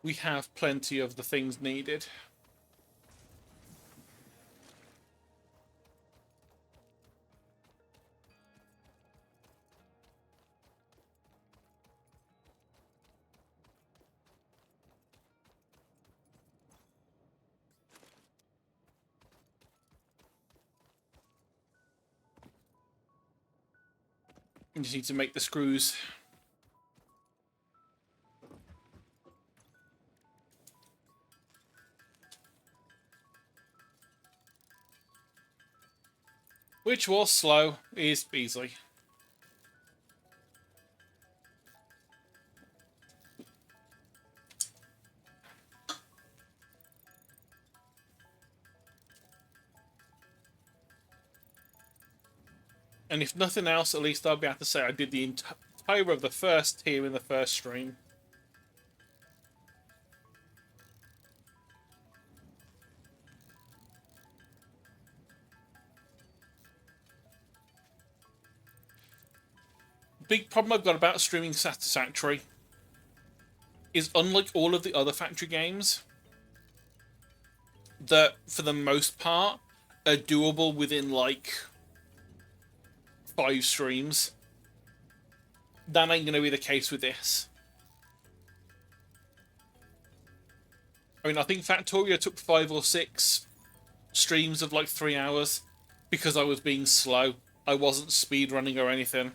We have plenty of the things needed. You just need to make the screws. Which was slow, is easy. And if nothing else, at least I'll be able to say I did the entire of the first tier in the first stream. Big problem I've got about streaming Satisfactory is, unlike all of the other factory games, that for the most part are doable within like 5 streams. That ain't going to be the case with this. I mean, I think Factorio took 5 or 6 streams of like 3 hours because I was being slow. I wasn't speedrunning or anything.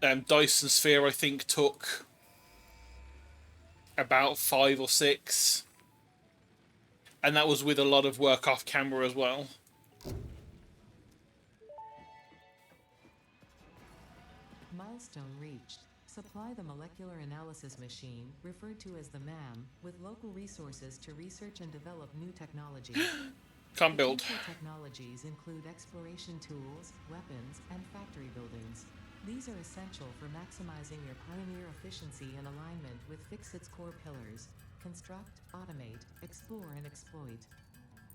Dyson Sphere, I think, took about 5 or 6. And that was with a lot of work off camera as well. Milestone reached. Supply the molecular analysis machine, referred to as the MAM, with local resources to research and develop new technologies. Can't build. Potential technologies include exploration tools, weapons, and factory buildings. These are essential for maximizing your Pioneer efficiency and alignment with Fixit's core pillars: construct, automate, explore, and exploit.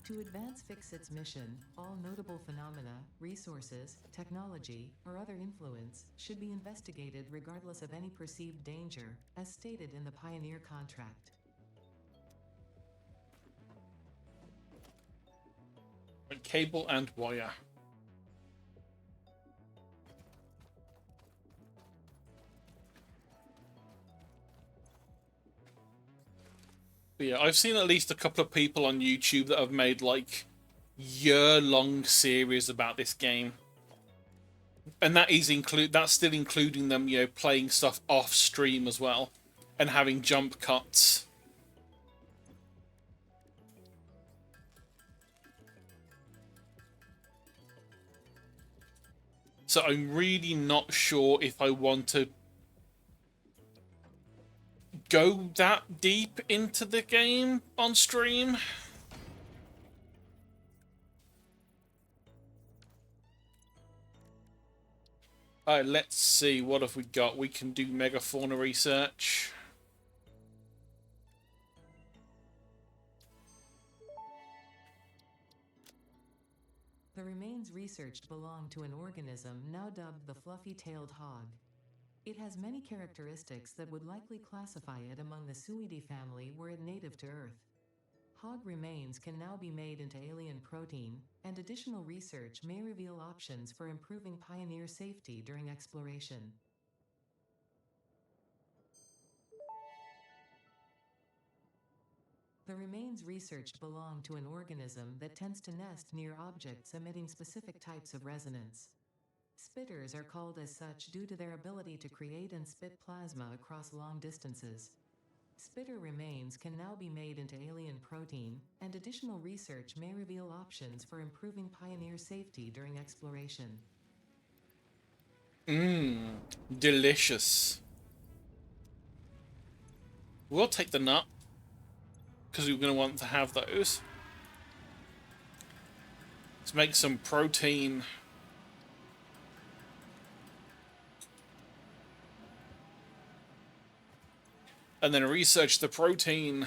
To advance Fixit's mission, all notable phenomena, resources, technology, or other influence should be investigated regardless of any perceived danger, as stated in the Pioneer contract. Cable and wire. But yeah, I've seen at least a couple of people on YouTube that have made like year-long series about this game, and that's still including them, you know, playing stuff off stream as well, and having jump cuts. So I'm really not sure if I want to go that deep into the game on stream. Alright, let's see, what have we got? We can do megafauna research. The remains researched belong to an organism now dubbed the fluffy-tailed hog. It has many characteristics that would likely classify it among the Suidae family were it native to Earth. Hog remains can now be made into alien protein, and additional research may reveal options for improving Pioneer safety during exploration. The remains researched belong to an organism that tends to nest near objects emitting specific types of resonance. Spitters are called as such due to their ability to create and spit plasma across long distances. Spitter remains can now be made into alien protein, and additional research may reveal options for improving Pioneer safety during exploration. Delicious. We'll take the nut, because we're going to want to have those. Let's make some protein. And then research the protein.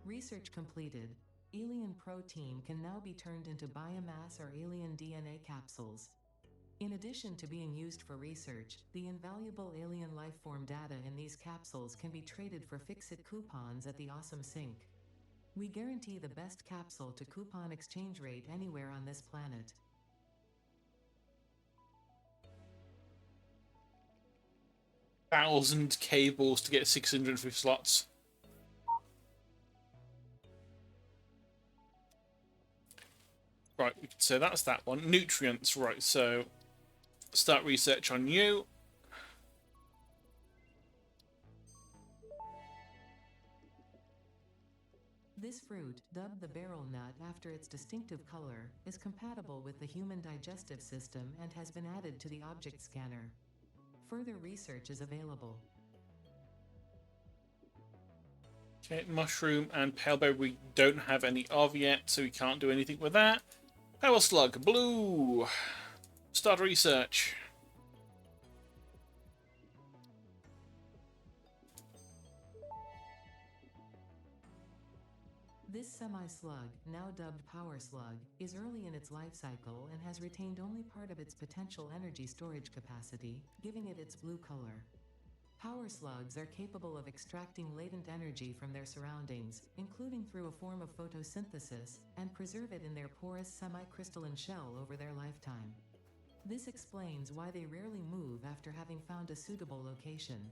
Research completed. Alien protein can now be turned into biomass or alien DNA capsules. In addition to being used for research, the invaluable alien lifeform data in these capsules can be traded for Fixit coupons at the Awesome Sync. We guarantee the best capsule to coupon exchange rate anywhere on this planet. 1,000 cables to get 650 slots. Right, so that's that one. Nutrients, right, so start research on you. This fruit, dubbed the barrel nut after its distinctive color, is compatible with the human digestive system and has been added to the object scanner. Further research is available. Okay, mushroom and paleberry we don't have any of yet, so we can't do anything with that. Power slug, blue. Start research. This semi-slug, now dubbed power slug, is early in its life cycle and has retained only part of its potential energy storage capacity, giving it its blue color. Power slugs are capable of extracting latent energy from their surroundings, including through a form of photosynthesis, and preserve it in their porous semi-crystalline shell over their lifetime. This explains why they rarely move after having found a suitable location.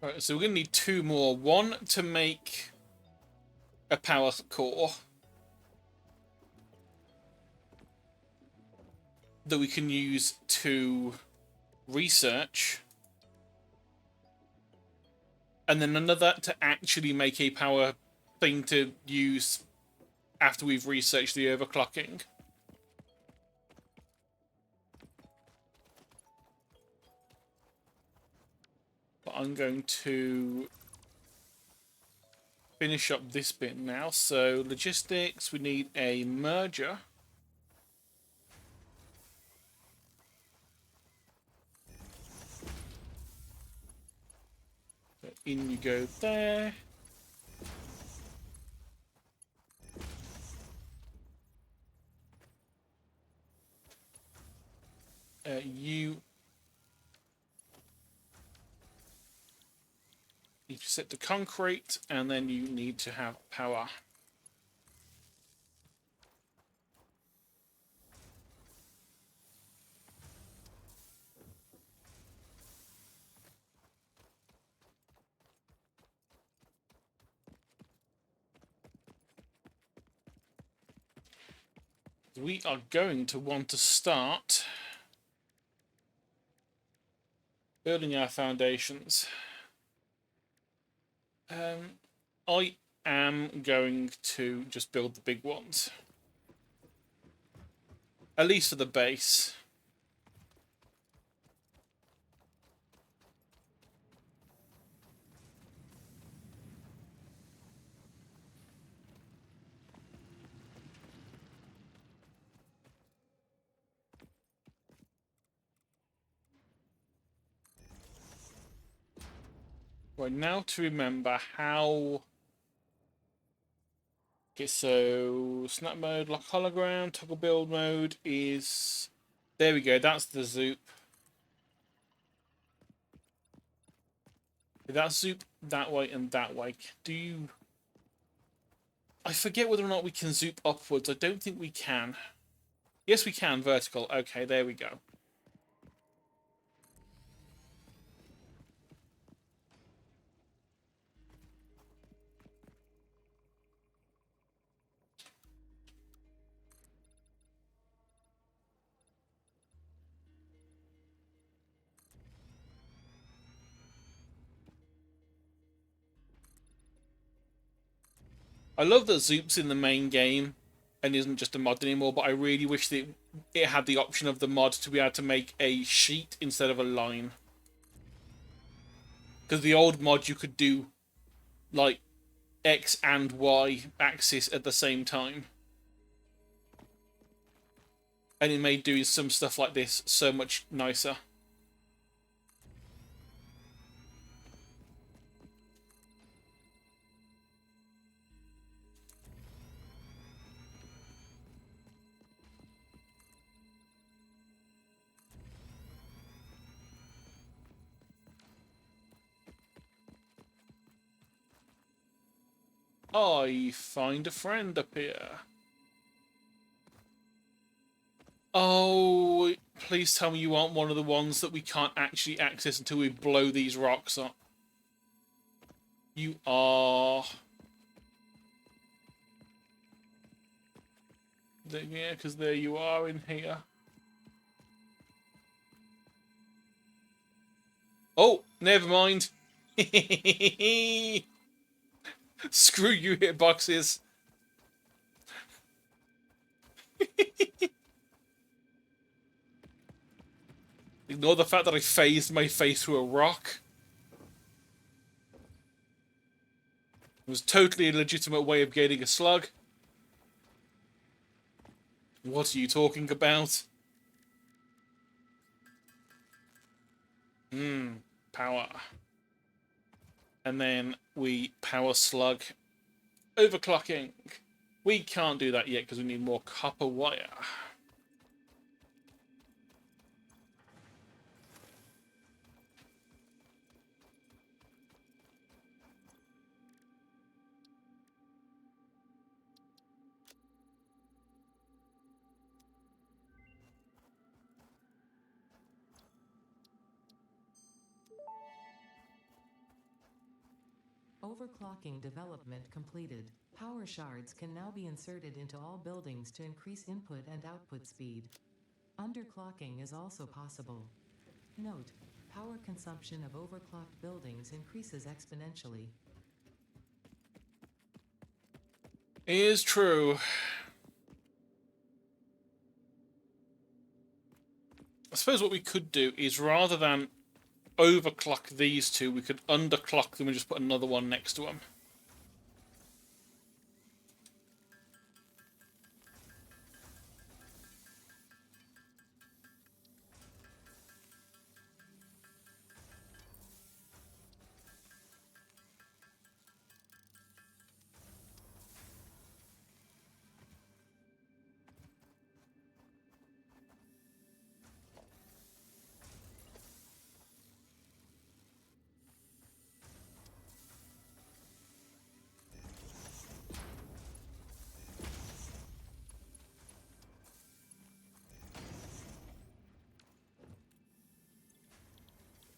Right, so we're going to need 2 more. One to make a power core that we can use to research, and then another to actually make a power thing to use after we've researched the overclocking. But I'm going to finish up this bit now. So logistics, we need a merger. In you go there. You need to set to concrete, and then you need to have power. We are going to want to start building our foundations. I am going to just build the big ones. At least for the base. Right, now to remember how... Okay, so snap mode, lock hologram, toggle build mode is... There we go, that's the zoop. That's zoop that way and that way. Do you... I forget whether or not we can zoop upwards. I don't think we can. Yes, we can, vertical. Okay, there we go. I love that Zoop's in the main game and isn't just a mod anymore, but I really wish that it had the option of the mod to be able to make a sheet instead of a line. Because the old mod you could do like X and Y axis at the same time. And it made doing some stuff like this so much nicer. I find a friend up here. Oh, Please tell me you aren't one of the ones that we can't actually access until we blow these rocks up. You are. Yeah, because there you are in here. Oh, never mind. Screw you, hitboxes. Ignore the fact that I phased my face through a rock. It was totally a legitimate way of gaining a slug. What are you talking about? Power. And then we power slug. Overclocking. We can't do that yet because we need more copper wire. Overclocking development completed. Power shards can now be inserted into all buildings to increase input and output speed. Underclocking is also possible. Note: power consumption of overclocked buildings increases exponentially. Is true. I suppose what we could do is, rather than overclock these two, we could underclock them and just put another one next to them.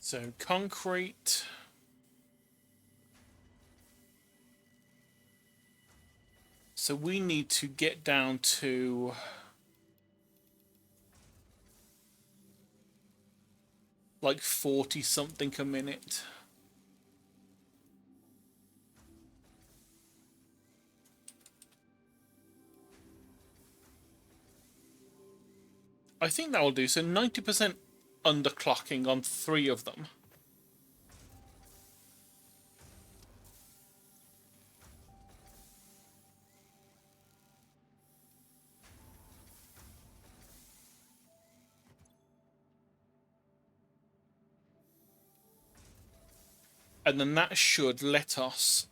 So, concrete. So we need to get down to like 40 something a minute. I think that will do. So 90% underclocking on 3 of them. And then that should let us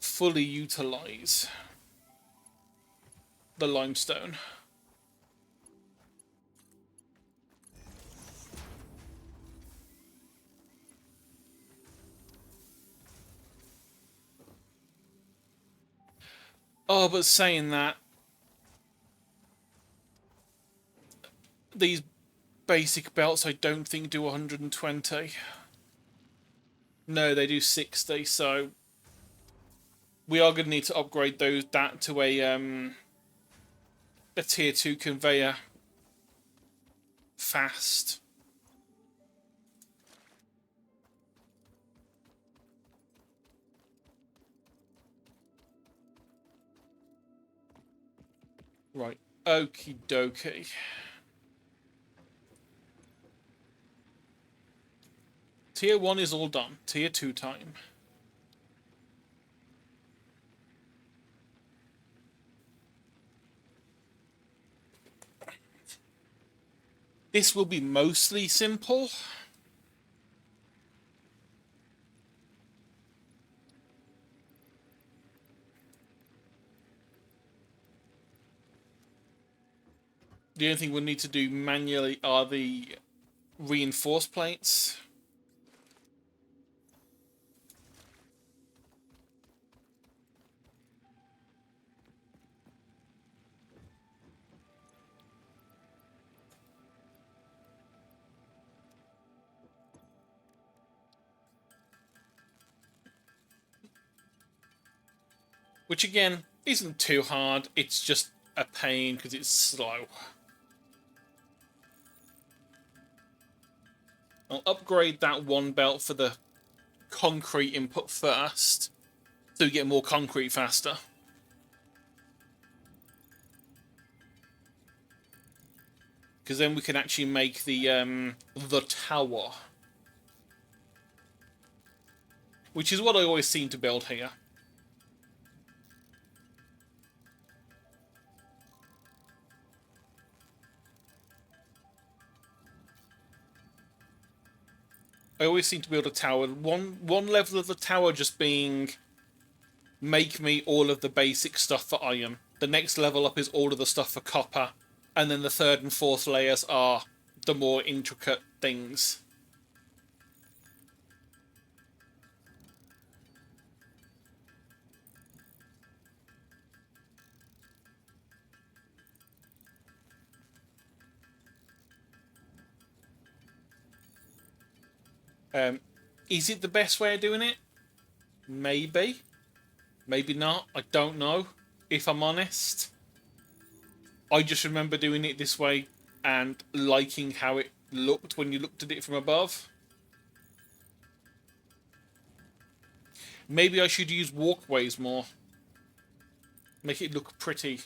fully utilize the limestone. Oh, but saying that, these basic belts I don't think do 120. No, they do 60, so we are going to need to upgrade that to a tier 2 conveyor fast. Right, okie dokie. Tier 1 is all done. Tier 2 time. This will be mostly simple. The only thing we'll need to do manually are the reinforced plates. which again isn't too hard. It's just a pain because it's slow. I'll upgrade that one belt for the concrete input first, so we get more concrete faster. Because then we can actually make the tower, which is what I always seem to build here. I always seem to build a tower. One level of the tower just being make me all of the basic stuff for iron. The next level up is all of the stuff for copper. And then the third and fourth layers are the more intricate things. Is it the best way of doing it? Maybe. Maybe not. I don't know, if I'm honest. I just remember doing it this way and liking how it looked when you looked at it from above. Maybe I should use walkways more. Make it look pretty.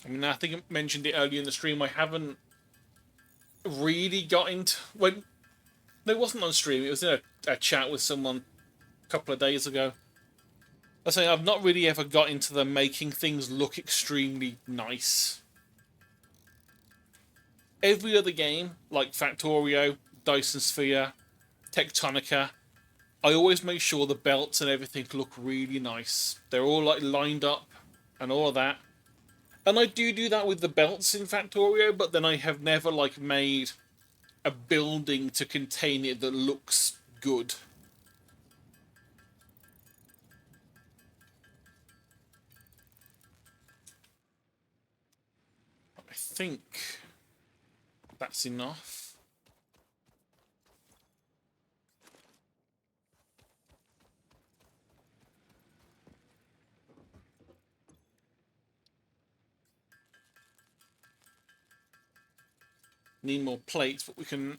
I mean, I think I mentioned it earlier in the stream. I haven't really got into... Well, no, it wasn't on stream. It was in a chat with someone a couple of days ago. I was saying I've not really ever got into the making things look extremely nice. Every other game, like Factorio, Dyson Sphere, Tectonica, I always make sure the belts and everything look really nice. They're all like lined up and all of that. And I do that with the belts in Factorio, but then I have never like made a building to contain it that looks good. I think that's enough. Need more plates, but we can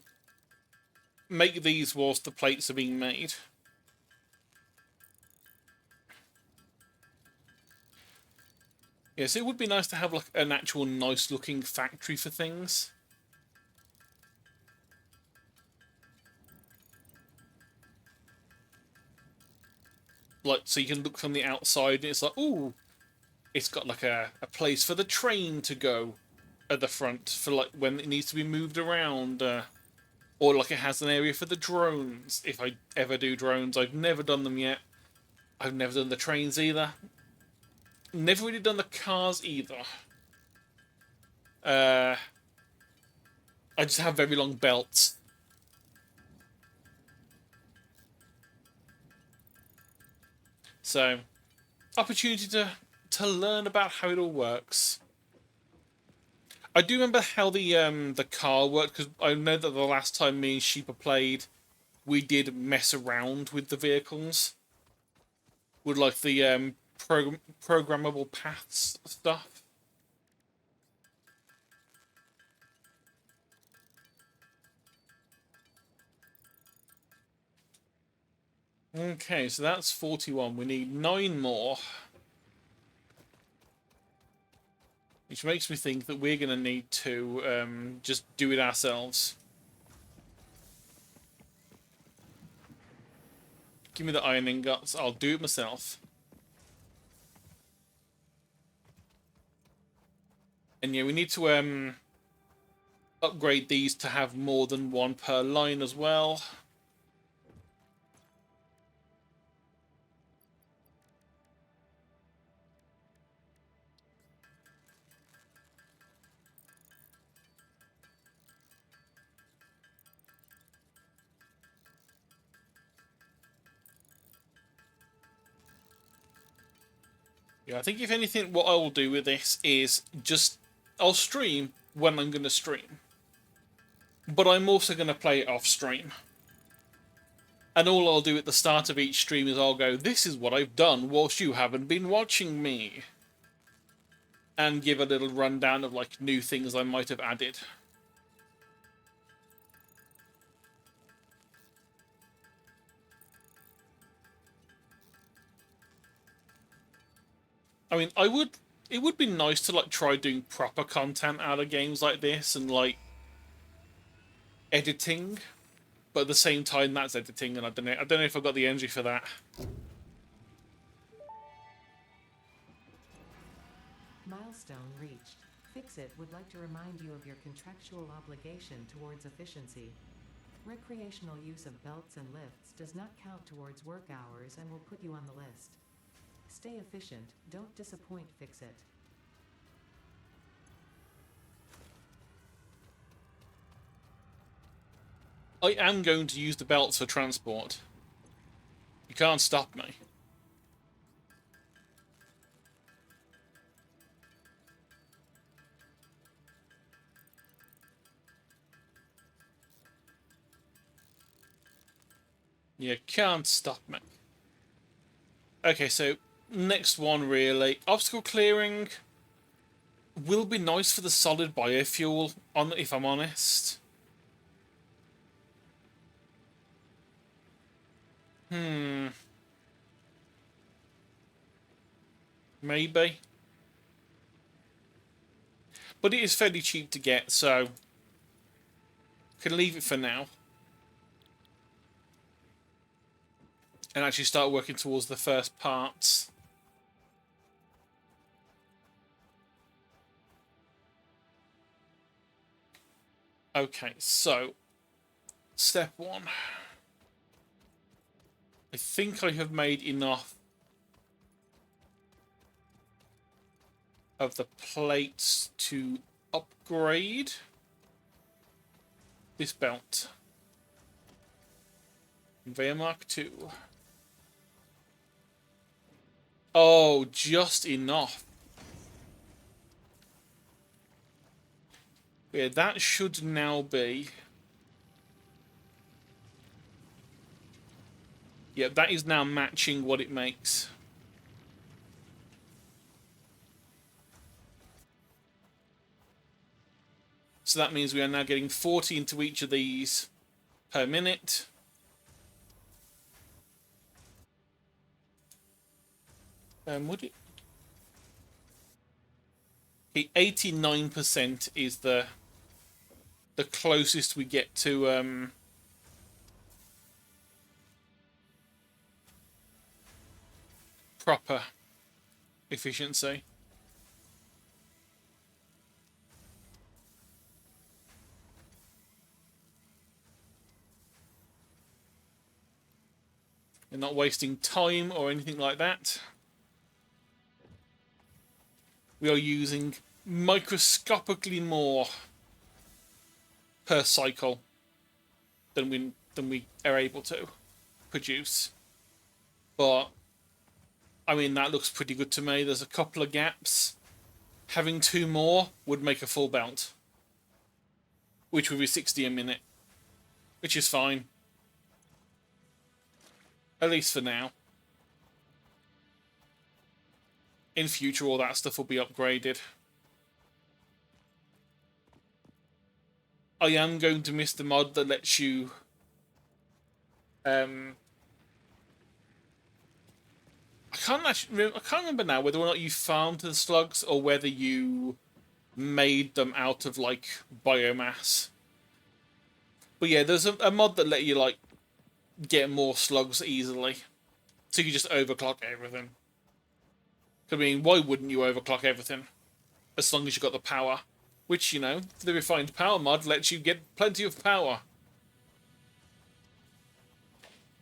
make these whilst the plates are being made. Yes, it would be nice to have like an actual nice looking factory for things. Like, so you can look from the outside and it's like, ooh, it's got like a place for the train to go at the front for like when it needs to be moved around, or like it has an area for the drones. If I ever do drones, I've never done them yet. I've never done the trains either. Never really done the cars either. I just have very long belts. So, opportunity to learn about how it all works. I do remember how the car worked, because I know that the last time me and Sheepa played, we did mess around with the vehicles. With like the programmable paths stuff. Okay, so that's 41. We need 9 more. Which makes me think that we're going to need to just do it ourselves. Give me the iron ingots. I'll do it myself. And yeah, we need to upgrade these to have more than one per line as well. Yeah, I think if anything, what I will do with this is just... I'll stream when I'm going to stream. But I'm also going to play it off stream. And all I'll do at the start of each stream is I'll go, this is what I've done whilst you haven't been watching me. And give a little rundown of like new things I might have added. I mean, it would be nice to like try doing proper content out of games like this and like editing, but at the same time that's editing, and I don't know if I've got the energy for that. Milestone reached. Fixit would like to remind you of your contractual obligation towards efficiency. Recreational use of belts and lifts does not count towards work hours and will put you on the list. Stay efficient, don't disappoint, Fixit. I am going to use the belts for transport. You can't stop me. You can't stop me. Okay, so next one really. Obstacle clearing will be nice for the solid biofuel, if I'm honest. Maybe. But it is fairly cheap to get, so can leave it for now. And actually start working towards the first parts. Okay, so step 1. I think I have made enough of the plates to upgrade this belt. Conveyor Mark 2. Oh, just enough. Yeah, that should now be... Yeah, that is now matching what it makes. So that means we are now getting 40 into each of these per minute. Would it? Okay, 89% is the closest we get to proper efficiency. We're not wasting time or anything like that. We are using microscopically more per cycle than we are able to produce. But I mean, that looks pretty good to me. There's a couple of gaps. Having 2 more would make a full belt, which would be 60 a minute, which is fine. At least for now. In future, all that stuff will be upgraded. I am going to miss the mod that lets you I can't remember now whether or not you farmed the slugs or whether you made them out of like biomass. But yeah, there's a mod that let you like get more slugs easily, so you just overclock everything. I mean, why wouldn't you overclock everything? As long as you got the power, which, you know, the refined power mod lets you get plenty of power.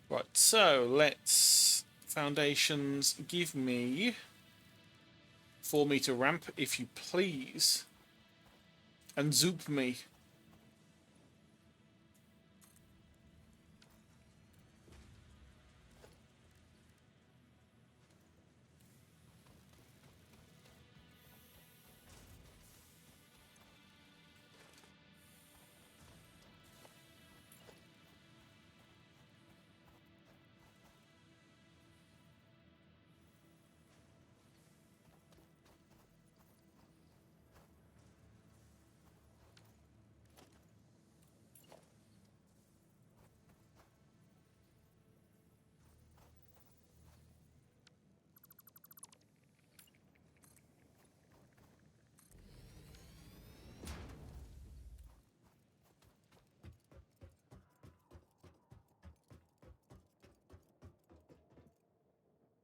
Right, so let's... Foundations, give me 4-meter ramp, if you please. And zoop me.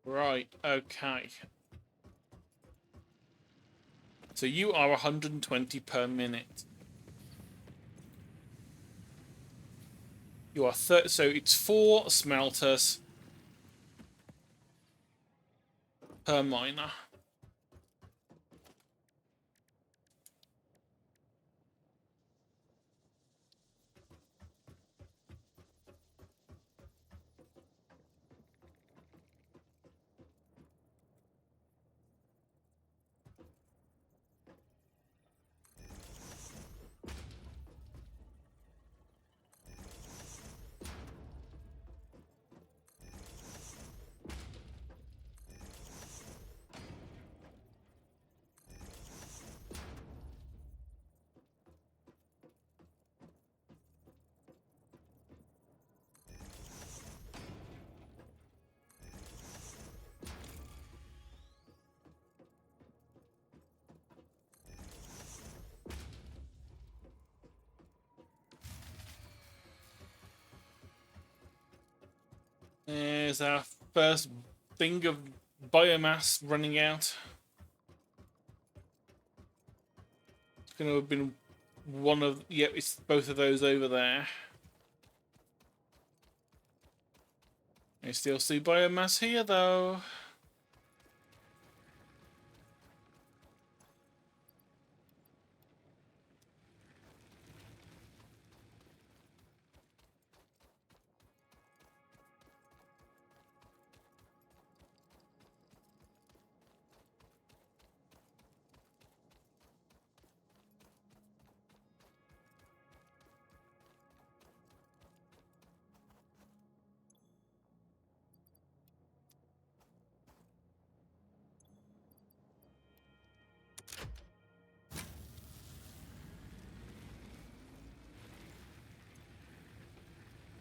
Right, okay. So you are 120 per minute. You are so it's 4 smelters per miner. There's our first thing of biomass running out. It's going to have been one of... Yep, it's both of those over there. I still see biomass here, though.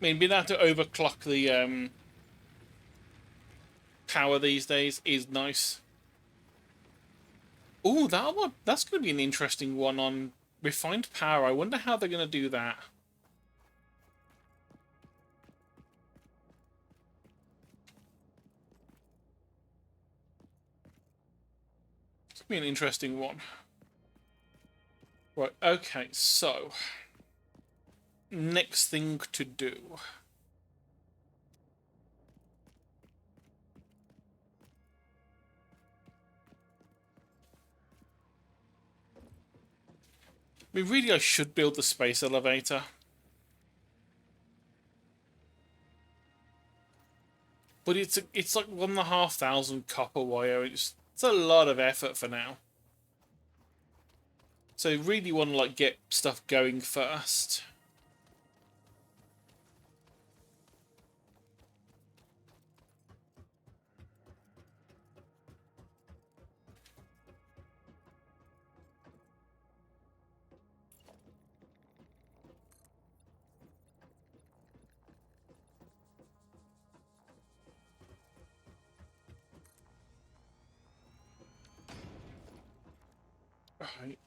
I mean, being able to overclock the power these days is nice. Ooh, that's going to be an interesting one on refined power. I wonder how they're going to do that. It's going to be an interesting one. Right, okay, so... Next thing to do. I mean, really, I should build the space elevator. But it's like 1,500 copper wire. It's a lot of effort for now. So really want to like get stuff going first. Alright.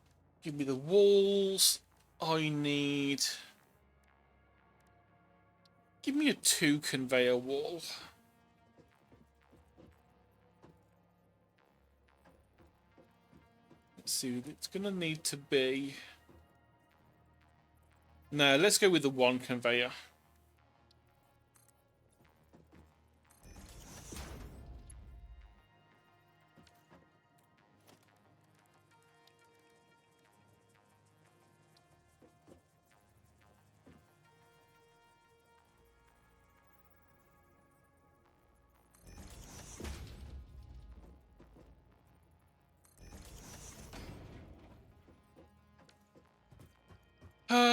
Give me the walls. I need... Give me a 2 conveyor wall. Let's see, it's going to need to be... No, let's go with the 1 conveyor.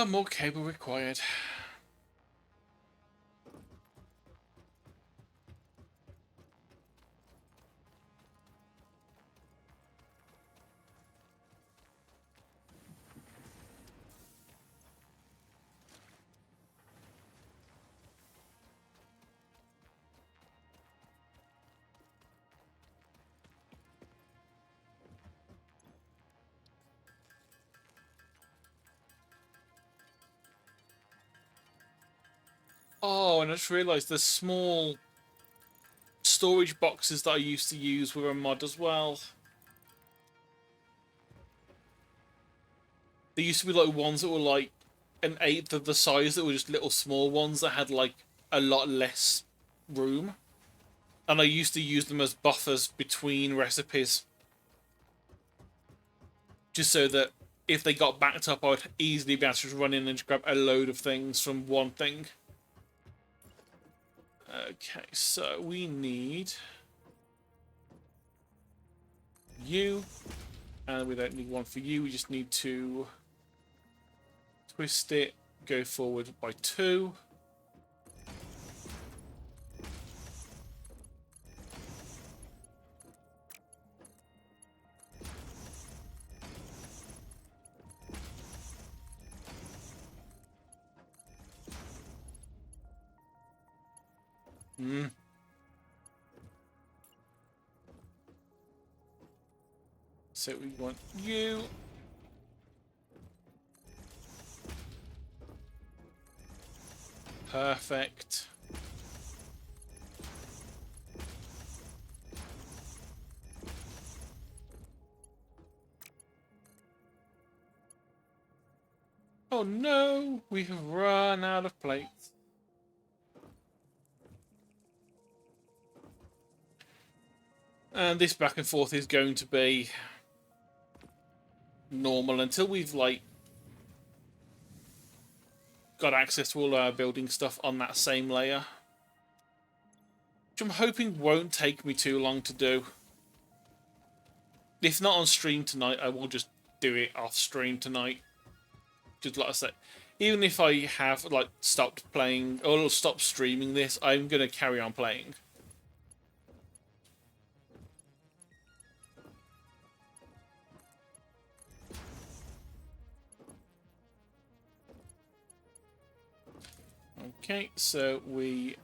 More cable required. Oh, and I just realised the small storage boxes that I used to use were a mod as well. There used to be like ones that were like an eighth of the size that were just little small ones that had like a lot less room. And I used to use them as buffers between recipes. Just so that if they got backed up, I would easily be able to just run in and just grab a load of things from one thing. Okay, so we need you. And we don't need one for you, we just need to twist it, go forward by 2. So we want you. Perfect. Oh no, we have run out of plates. And this back and forth is going to be normal until we've like got access to all our building stuff on that same layer. Which I'm hoping won't take me too long to do. If not on stream tonight, I will just do it off stream tonight. Just like I said, even if I have like stopped playing or stopped streaming this, I'm going to carry on playing. Okay, so we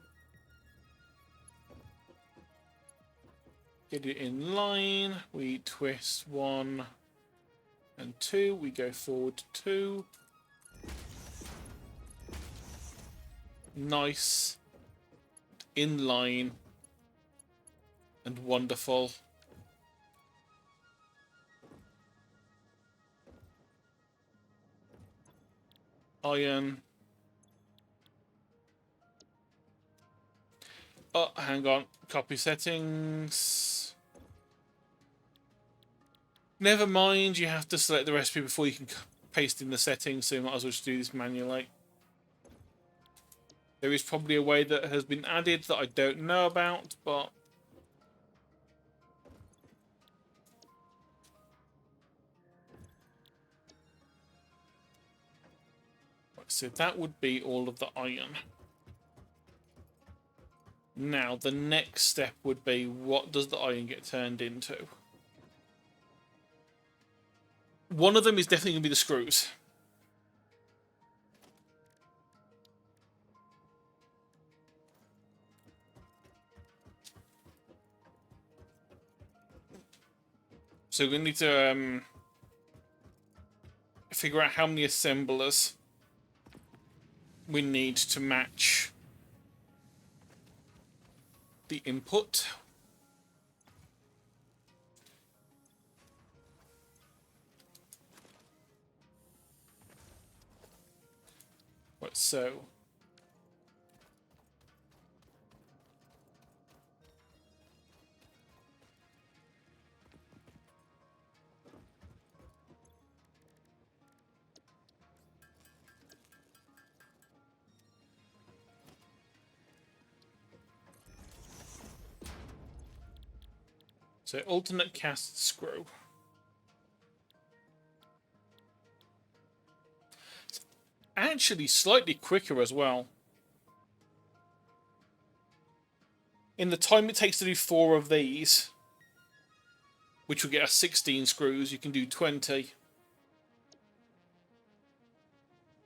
get it in line, we twist 1 and 2, we go forward 2. Nice. In line. And wonderful. Iron. Oh, hang on. Copy settings. Never mind, you have to select the recipe before you can paste in the settings, so you might as well just do this manually. There is probably a way that has been added that I don't know about, but... So that would be all of the iron. Now, the next step would be, what does the iron get turned into? One of them is definitely going to be the screws. So we need to figure out how many assemblers we need to match the input. Right, so alternate cast screw. It's actually slightly quicker as well. In the time it takes to do 4 of these, which will get us 16 screws, you can do 20.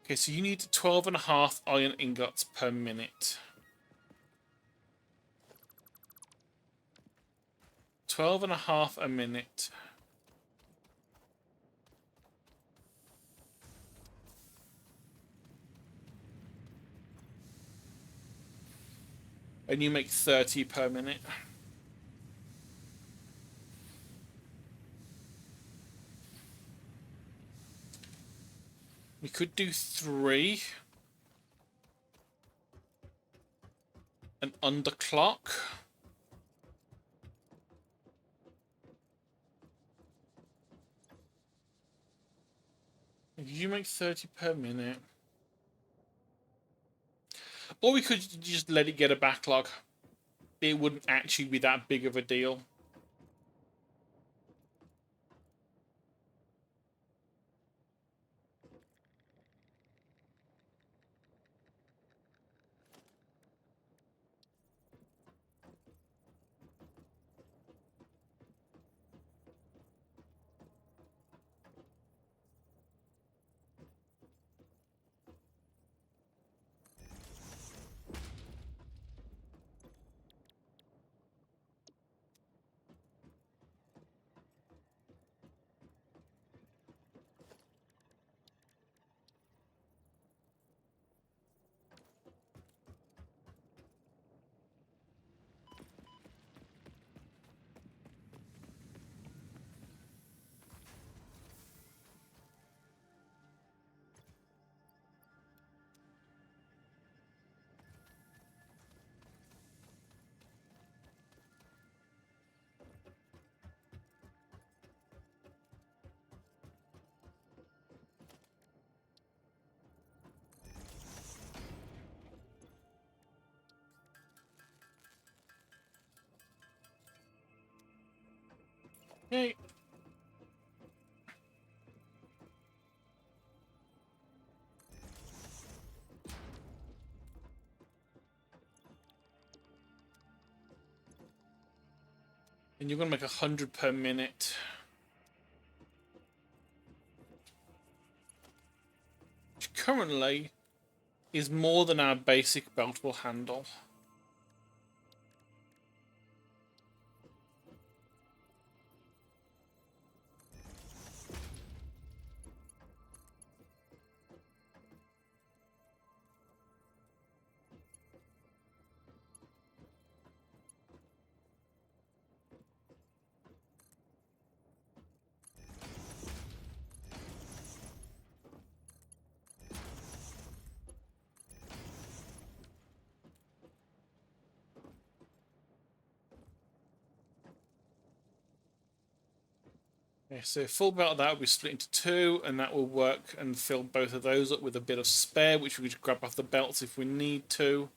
Okay, so you need 12.5 iron ingots per minute. 12.5 a minute. And you make 30 per minute. We could do 3. An underclock. You make 30 per minute. Or we could just let it get a backlog. It wouldn't actually be that big of a deal. Okay. And you're going to make 100 per minute. Which currently is more than our basic belt will handle. Okay, so full belt of that will be split into 2, and that will work and fill both of those up with a bit of spare, which we could grab off the belts if we need to.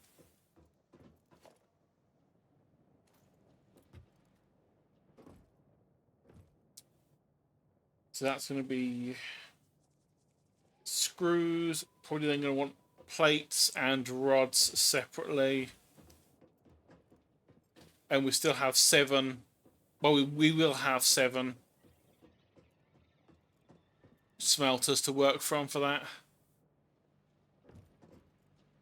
So that's going to be screws. Probably then going to want plates and rods separately. And we still have 7. Well, we will have 7 smelters to work from for that.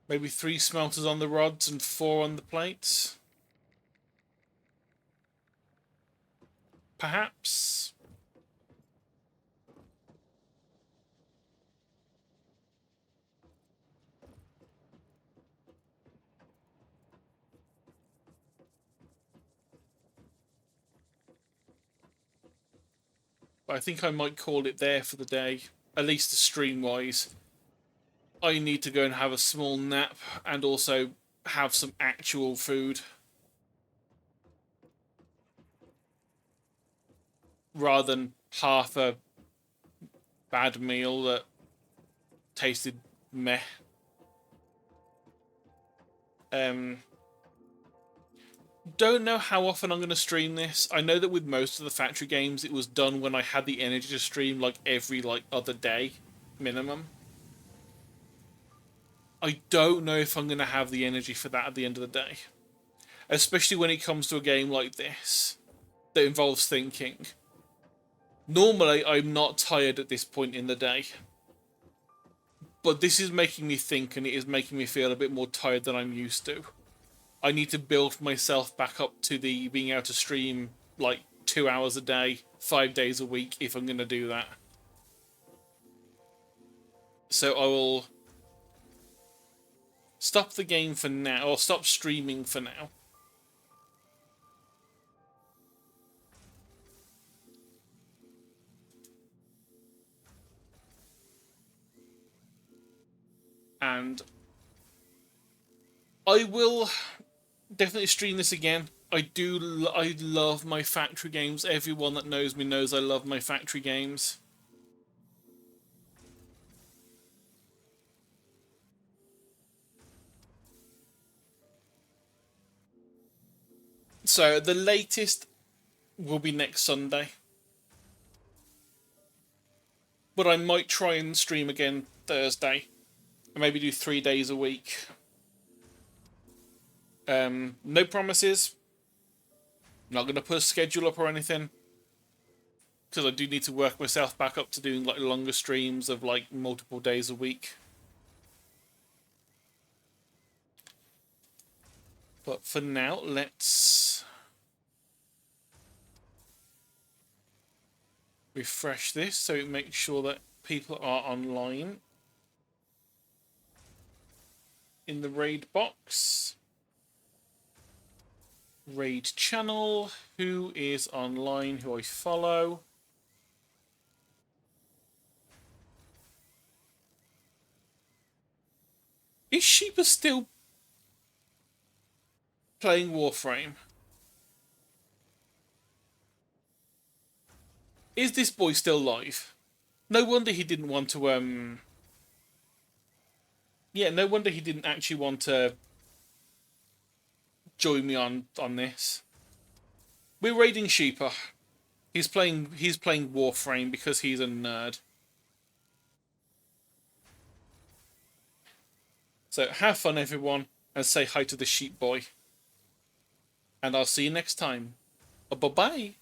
Maybe 3 smelters on the rods and 4 on the plates. Perhaps. But I think I might call it there for the day, at least stream-wise. I need to go and have a small nap and also have some actual food. Rather than half a bad meal that tasted meh. Don't know how often I'm going to stream this. I know that with most of the factory games, it was done when I had the energy to stream like every other day, minimum. I don't know if I'm going to have the energy for that at the end of the day. Especially when it comes to a game like this, that involves thinking. Normally, I'm not tired at this point in the day. But this is making me think, and it is making me feel a bit more tired than I'm used to. I need to build myself back up to the being able to stream 2 hours a day, 5 days a week, if I'm going to do that. So I will stop the game for now, or stop streaming for now. and I will definitely stream this again. I love my factory games. Everyone that knows me knows I love my factory games. So the latest will be next Sunday. But I might try and stream again Thursday. And maybe do 3 days a week. No promises. Not going to put a schedule up or anything. Because I do need to work myself back up to doing like longer streams of like multiple days a week. But for now, let's refresh this so it makes sure that people are online in the raid box. Raid channel, who is online, who I follow. Is Sheepa still playing Warframe? Is this boy still live? No wonder he didn't want to, yeah, no wonder he didn't actually want to join me on this. We're raiding Sheepa. He's playing Warframe because he's a nerd. So have fun, everyone, and say hi to the sheep boy. And I'll see you next time. Bye-bye.